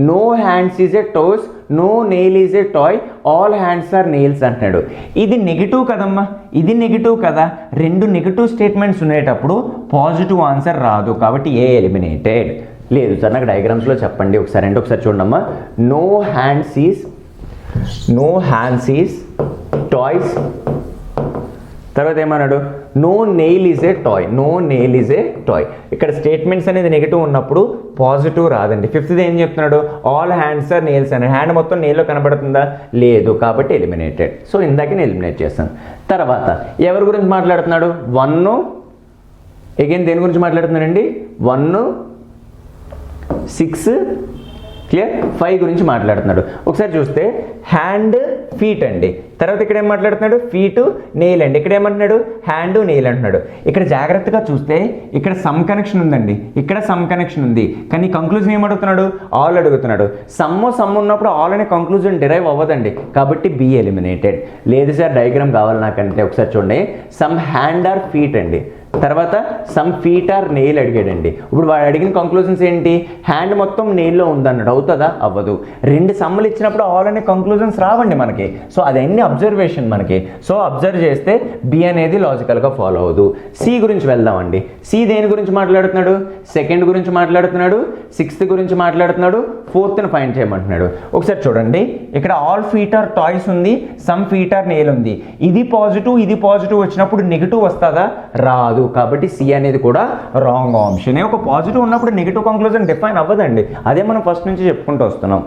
no hands is a toes, no nail is a toy, all hands are nails అంటున్నాడు. ఇది నెగిటివ్ కదమ్మా, ఇది నెగిటివ్ కదా. 2 నెగిటివ్ స్టేట్మెంట్స్ ఉండేటప్పుడు పాజిటివ్ ఆన్సర్ రాదు, కాబట్టి ఏ ఎలిమినేటెడ్. లేదు సార్ నాకు డయాగ్రామ్స్లో చెప్పండి ఒకసారి అంటే ఒకసారి చూడమ్మా. No hands is toys. తర్వాత ఏమన్నాడు? No nail is a toy, no nail is a toy. ఇక్కడ స్టేట్మెంట్స్ అనేది నెగిటివ్ ఉన్నప్పుడు పాజిటివ్ రాదండి. 5th ఏం చెప్తున్నాడు? ఆల్ హ్యాండ్స్ ఆర్ నెయిల్స్ అని. హ్యాండ్ మొత్తం నెయిల్లో కనబడుతుందా? లేదు, కాబట్టి ఎలిమినేటెడ్. సో ఇందాక నేను ఎలిమినేట్ చేస్తాను. తర్వాత ఎవరి గురించి మాట్లాడుతున్నాడు? 1 అగైన్ దేని గురించి మాట్లాడుతున్నాడండి? 1, 6, క్లియర్, 5 గురించి మాట్లాడుతున్నాడు. ఒకసారి చూస్తే హ్యాండ్, ఫీట్ అండి. తర్వాత ఇక్కడ ఏం మాట్లాడుతున్నాడు? ఫీటు, నెయిల్ అండి. ఇక్కడ ఏమంటున్నాడు? హ్యాండ్, నెయిల్ అంటున్నాడు. ఇక్కడ జాగ్రత్తగా చూస్తే ఇక్కడ సమ్ కనెక్షన్ ఉందండి, ఇక్కడ సమ్ కనెక్షన్ ఉంది, కానీ కంక్లూజన్ ఏం అడుగుతున్నాడు? ఆల్ అడుగుతున్నాడు. సమ్ ఉన్నప్పుడు ఆల్ అనే కంక్లూజన్ డిరైవ్ అవ్వదండి, కాబట్టి బి ఎలిమినేటెడ్. లేదు సార్ డయాగ్రామ్ కావాలి నాకంటే ఒకసారి చూడండి. సమ్ హ్యాండ్ ఆర్ ఫీట్ అండి. తర్వాత సమ్ ఫీట్ ఆర్ నెయిల్ అడిగాడండి. ఇప్పుడు వాడు అడిగిన కంక్లూజన్స్ ఏంటి? హ్యాండ్ మొత్తం నెయిల్లో ఉందన్నాడు. అవుతుందా? అవ్వదు. 2 సమ్ములు ఇచ్చినప్పుడు ఆల్ అనే కంక్లూజన్స్ రావండి మనకి. సో అదన్నీ అబ్జర్వేషన్ మనకి. సో అబ్జర్వ్ చేస్తే బి అనేది లాజికల్గా ఫాలో అవ్వదు. సి గురించి వెళ్దామండి. సి దేని గురించి మాట్లాడుతున్నాడు? 2nd గురించి మాట్లాడుతున్నాడు, 6th గురించి మాట్లాడుతున్నాడు, 4th ఫైండ్ చేయమంటున్నాడు. ఒకసారి చూడండి, ఇక్కడ ఆల్ ఫీట్ ఆర్ టాయ్స్ ఉంది, సమ్ ఫీట్ ఆర్ నెయిల్ ఉంది. ఇది పాజిటివ్ వచ్చినప్పుడు నెగిటివ్ వస్తుందా? రాదు, కాబట్టి సి అనేది కూడా రాంగ్ ఆప్షన్. ఒక పాజిటివ్ ఉన్నప్పుడు నెగిటివ్ కంక్లూజన్ డిఫైన్ అవ్వదండి, అదే మనం ఫస్ట్ నుంచి చెప్పుకుంటూ వస్తున్నాం.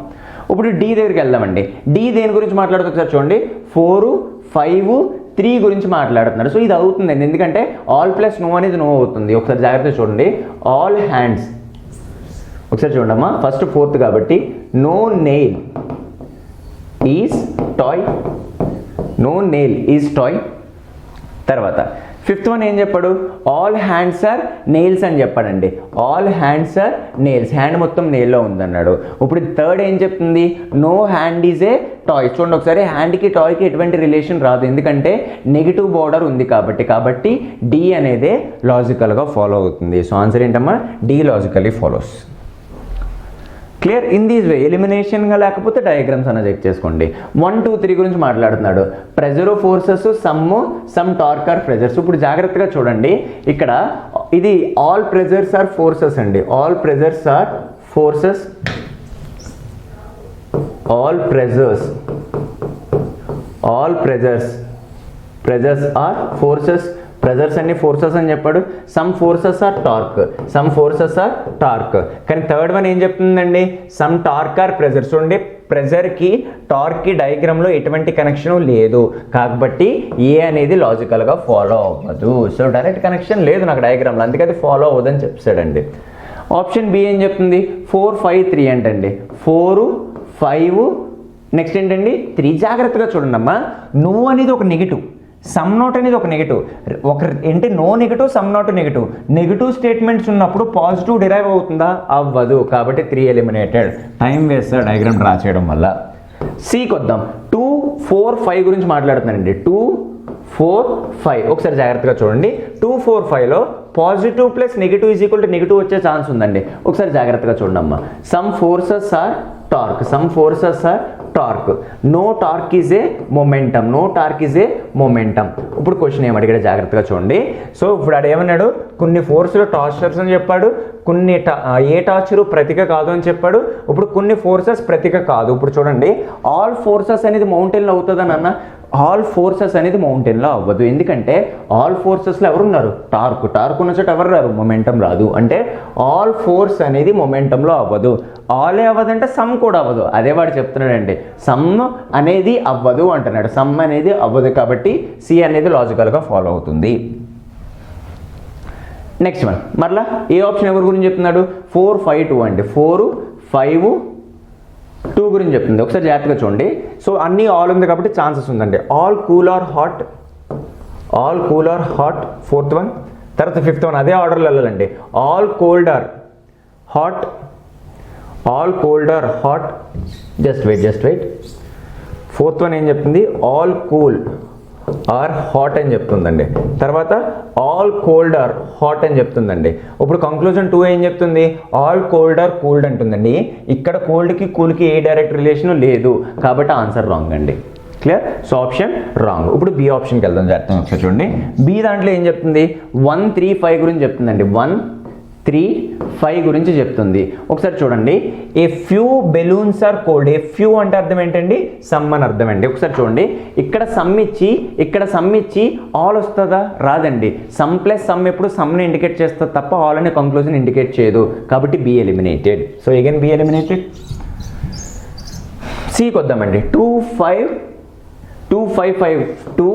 ఇప్పుడు డి దగ్గరికి వెళ్దామండి. డి దేని గురించి మాట్లాడుతూ ఒకసారి చూడండి. 4, 5, 3 గురించి మాట్లాడుతున్నారు. సో ఇది అవుతుందండి, ఎందుకంటే ఆల్ ప్లస్ నో అనేది నో అవుతుంది. ఒకసారి జాగ్రత్తగా చూడండి. ఆల్ హ్యాండ్స్, ఒకసారి చూడమ్మా. ఫస్ట్ 4th కాబట్టి no nail is toy, no nail is toy. తర్వాత 5th ఏం చెప్పాడు? ఆల్ హ్యాండ్స్ ఆర్ నెయిల్స్ అని చెప్పాడండి. All hands are nails, hand మొత్తం నెయిల్లో ఉందన్నాడు. ఇప్పుడు 3rd ఏం చెప్తుంది? No hand is a toy. చూడండి ఒకసారి, హ్యాండ్కి టాయ్కి ఎటువంటి రిలేషన్ రాదు, ఎందుకంటే నెగిటివ్ బార్డర్ ఉంది కాబట్టి డి అనేదే లాజికల్గా ఫాలో అవుతుంది. సో ఆన్సర్ ఏంటమ్మా? D logically follows. Clear? In these way ఎలిమినేషన్గా లేకపోతే డయాగ్రామ్స్ అన్న చెక్ చేసుకోండి. 1, 2, 3 గురించి మాట్లాడుతున్నాడు. Pressure, forces, some torque are pressures. ఇప్పుడు జాగ్రత్తగా చూడండి, ఇక్కడ ఇది ఆల్ ప్రెజర్స్ ఆర్ ఫోర్సెస్ అండి. All pressures are forces, all pressures are forces. Pressures అన్ని ఫోర్సెస్ అని చెప్పాడు. సమ్ ఫోర్సెస్ ఆర్ టార్క్, కానీ 3rd ఏం చెప్తుందండి? Some torque are pressure. చూడండి, ప్రెజర్కి టార్క్కి డయాగ్రామ్లో ఎటువంటి కనెక్షన్ లేదు, కాబట్టి ఏ అనేది లాజికల్గా ఫాలో అవ్వదు. సో డైరెక్ట్ కనెక్షన్ లేదు నాకు డయాగ్రామ్లో, అందుకే అది ఫాలో అవ్వదని చెప్పాడండి. ఆప్షన్ బి ఏం చెప్తుంది? 4, 5, 3 అంటండి. 4, 5, నెక్స్ట్ ఏంటండి? 3. జాగ్రత్తగా చూడండి అమ్మా, నువ్వు అనేది ఒక నెగిటివ్, సమ్ నాట్ అనేది ఒక నెగిటివ్, ఒక ఏంటి no negative some not negative. Negative statements ఉన్నప్పుడు పాజిటివ్ డిరైవ్ అవుతుందా? అవ్వదు. కాబట్టి 3 eliminated. Time waste diagram draw చేయడం వల్ల. సికి వద్దాం. 2, 4, 5 గురించి మాట్లాడుతున్నానండి. 2, 4, 5 ఒకసారి జాగ్రత్తగా చూడండి. 2, 4, 5లో positive plus negative is equal to negative వచ్చే ఛాన్స్ ఉందండి. ఒకసారి జాగ్రత్తగా చూడండి అమ్మా. Some forces are torque, some forces are torque, no torque is a momentum, no torque is a momentum. ఇప్పుడు క్వశ్చన్ ఏమడిగాడు జాగ్రత్తగా చూడండి. సో ఇప్పుడు ఆడు ఏమన్నాడు, కొన్ని ఫోర్సులు టార్చర్స్ అని చెప్పాడు, కొన్ని ఏ టార్చరు ప్రతీక కాదు అని చెప్పాడు. ఇప్పుడు కొన్ని ఫోర్సెస్ ప్రతీక కాదు. ఇప్పుడు చూడండి, ఆల్ ఫోర్సెస్ అనేది మౌంటైన్లో అవుతుందని అన్న, ఆల్ ఫోర్సెస్ అనేది మౌంటైన్లో అవ్వదు. ఎందుకంటే ఆల్ ఫోర్సెస్లో ఎవరున్నారు? టార్క్. టార్క్ ఉన్న చోట ఎవరు రారు? మొమెంటం రాదు. అంటే ఆల్ ఫోర్స్ అనేది మొమెంటంలో అవ్వదు. ఆలే అవ్వదంటే సమ్ కూడా అవ్వదు. అదే వాడు చెప్తున్నాడండి, సమ్ అనేది అవ్వదు అంటున్నాడు. సమ్ అనేది అవ్వదు కాబట్టి సి అనేది లాజికల్గా ఫాలో అవుతుంది. నెక్స్ట్ వన్ మరలా ఏ ఆప్షన్ ఎవరి గురించి చెప్తున్నాడు? 4, 5, 2 అండి. 4, 5, 2 గురించి చెప్తుంది. ఒకసారి జాగ్రత్తగా చూడండి. సో అన్నీ ఆల్ ఉంది కాబట్టి ఛాన్సెస్ ఉందండి. All cool are hot, all cool are hot 4th one. తర్వాత 5th వన్ అదే ఆర్డర్లో వెళ్ళాలండి. All cold are hot, all cold are hot, just wait. 4th one ఏం చెప్తుంది? ఆల్ కూల్ ఆర్ హాట్ అని చెప్తుందండి. తర్వాత ఆల్ కోల్డ్ ఆర్ హాట్ అని చెప్తుందండి. ఇప్పుడు కంక్లూజన్ 2 ఏం చెప్తుంది? ఆల్ కోల్డ్ ఆర్ కూల్డ్ అంటుందండి. ఇక్కడ కోల్డ్కి కూల్కి ఏ డైరెక్ట్ రిలేషన్ లేదు కాబట్టి ఆన్సర్ రాంగ్ అండి. క్లియర్? So option wrong. ఇప్పుడు బి ఆప్షన్కి వెళ్దాం జాగ్రత్తగా ఒకసారి చూడండి. బి దాంట్లో ఏం చెప్తుంది? 1, 3, 5 గురించి చెప్తుందండి. 1, 3, 5 గురించి చెప్తుంది. ఒకసారి చూడండి. A few balloons are cold. A few అంటే అర్థం ఏంటండి? సమ్ అని అర్థం అండి. ఒకసారి చూడండి, ఇక్కడ సమ్ ఇచ్చి ఇక్కడ సమ్ ఇచ్చి ఆల్ వస్తుందా? రాదండి. సమ్ ప్లస్ సమ్ ఎప్పుడు సమ్ని ఇండికేట్ చేస్తుంది తప్ప ఆల్ అనే కంక్లూజన్ ఇండికేట్ చేయదు. కాబట్టి B eliminated. So again B eliminated. సికి వద్దామండి. 2, 5, 2,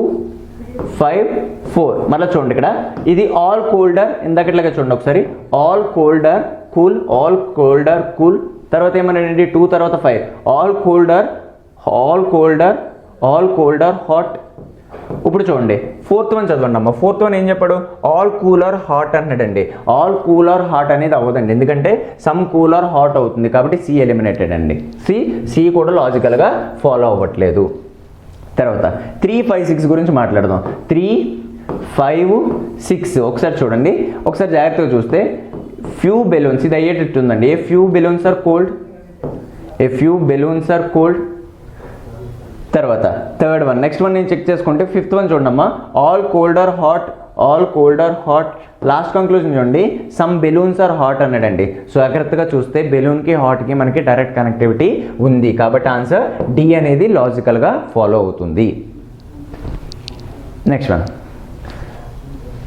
5, 4 మళ్ళీ చూడండి. ఇక్కడ ఇది ఆల్ కోల్డర్, ఇందాకట్లాగా చూడండి ఒకసారి. All colder cool, all colder cool. తర్వాత ఏమన్నాడండి? 2 తర్వాత 5 all colder, all colder, all colder hot. ఇప్పుడు చూడండి 4th వన్ చదవండి అమ్మ. 4th వన్ ఏం చెప్పాడు? ఆల్ కూలర్ హాట్ అన్నాడండి. ఆల్ కూలర్ హాట్ అనేది అవ్వదండి, ఎందుకంటే సమ్ కూలర్ హాట్ అవుతుంది కాబట్టి సి ఎలిమినేటెడ్ అండి. సి కూడా లాజికల్గా ఫాలో అవ్వట్లేదు. తర్వాత 3, 5, 6 గురించి మాట్లాడదాం. 3, 5, 6 ఒకసారి చూడండి. ఒకసారి జాగ్రత్తగా చూస్తే ఫ్యూ బెలూన్స్ ఇది అయ్యేటట్టు ఉందండి. A few balloons are cold, a few balloons are cold. తర్వాత 3rd వన్. నెక్స్ట్ వన్ నేను చెక్ చేసుకుంటే 5th వన్ చూడమ్మా. All cold are hot, all cold are hot. Last conclusion చూడండి, సమ్ బెలూన్స్ ఆర్ హాట్ అన్నాడండి. So జాగ్రత్తగా చూస్తే బెలూన్కి హాట్కి మనకి direct connectivity ఉంది కాబట్టి ఆన్సర్ డి అనేది లాజికల్గా ఫాలో అవుతుంది. నెక్స్ట్ వన్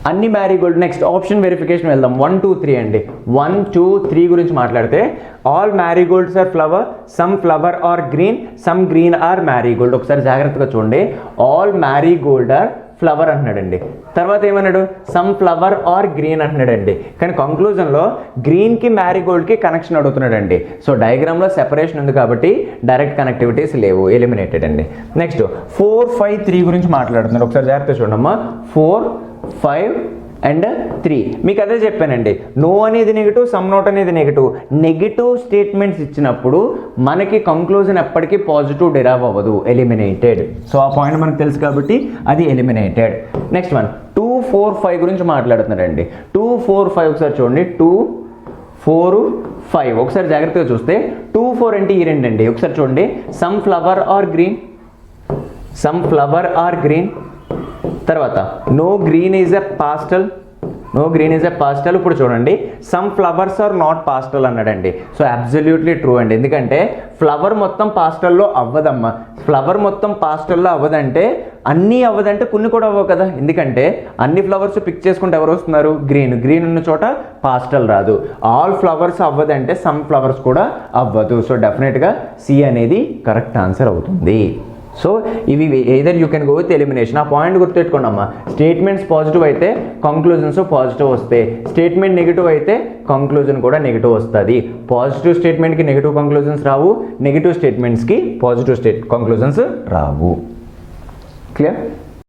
అన్ని మ్యారీగోల్డ్. నెక్స్ట్ ఆప్షన్ వెరిఫికేషన్ వెళ్దాం. 1, 2, 3 అండి. 1, 2, 3 గురించి మాట్లాడితే all marigolds are flower, some flower are green, some green are marigold. ఒకసారి జాగ్రత్తగా చూడండి. ఆల్ మ్యారీగోల్డ్ ఆర్ ఫ్లవర్ అంటున్నాడండి. తర్వాత ఏమన్నాడు? సమ్ ఫ్లవర్ ఆర్ గ్రీన్ అంటున్నాడండి. కానీ కంక్లూజన్లో గ్రీన్కి మ్యారీగోల్డ్కి కనెక్షన్ అడుగుతున్నాడండి. సో డయాగ్రామ్లో సెపరేషన్ ఉంది కాబట్టి డైరెక్ట్ కనెక్టివిటీస్ లేవు, ఎలిమినేటెడ్ అండి. నెక్స్ట్ 4, 5, 3 గురించి మాట్లాడుతున్నాడు. ఒకసారి జాగ్రత్తగా చూడమ్మా. 4, 5 అండ్ 3 మీకు అదే చెప్పానండి. నో అనేది నెగిటివ్, సమ్ నాట్ అనేది నెగిటివ్. నెగిటివ్ స్టేట్మెంట్స్ ఇచ్చినప్పుడు మనకి కంక్లూజన్ ఎప్పటికీ పాజిటివ్ డిరైవ్ అవ్వదు, ఎలిమినేటెడ్. సో ఆ పాయింట్ మనకు తెలుసు కాబట్టి అది ఎలిమినేటెడ్. నెక్స్ట్ వన్ 2, 4, 5 గురించి మాట్లాడుతున్నారండి. 2, 4, 5 ఒకసారి చూడండి. 2, 4, 5 ఒకసారి జాగ్రత్తగా చూస్తే 2, 4 అంటే ఈ రెండండి. ఒకసారి చూడండి. Some flower are green, some flower are green. తర్వాత no green is a pastel, no green is a pastel. ఇప్పుడు చూడండి, some flowers are not pastel అన్నాడండి. సో అబ్సల్యూట్లీ ట్రూ అండి, ఎందుకంటే ఫ్లవర్ మొత్తం పాస్టల్లో అవ్వదమ్మా. ఫ్లవర్ మొత్తం పాస్టల్లో అవ్వదంటే అన్నీ అవ్వదంటే కొన్ని కూడా అవ్వవు కదా, ఎందుకంటే అన్ని ఫ్లవర్స్ పిక్ చేసుకుంటే ఎవరు వస్తున్నారు? గ్రీన్. గ్రీన్ ఉన్న చోట పాస్టల్ రాదు. ఆల్ ఫ్లవర్స్ అవ్వదంటే సమ్ ఫ్లవర్స్ కూడా అవ్వదు. సో డెఫినెట్గా సి అనేది కరెక్ట్ ఆన్సర్ అవుతుంది. సో ఇవి either you can go with elimination. ఆ పాయింట్ గుర్తుపెట్టుకోండి అమ్మా. స్టేట్మెంట్స్ పాజిటివ్ అయితే కంక్లూజన్స్ పాజిటివ్ వస్తాయి, స్టేట్మెంట్ నెగిటివ్ అయితే కంక్లూజన్ కూడా నెగిటివ్ వస్తుంది. పాజిటివ్ స్టేట్మెంట్కి నెగిటివ్ కంక్లూజన్స్ రావు, నెగిటివ్ స్టేట్మెంట్స్కి పాజిటివ్ కంక్లూజన్స్ రావు. క్లియర్?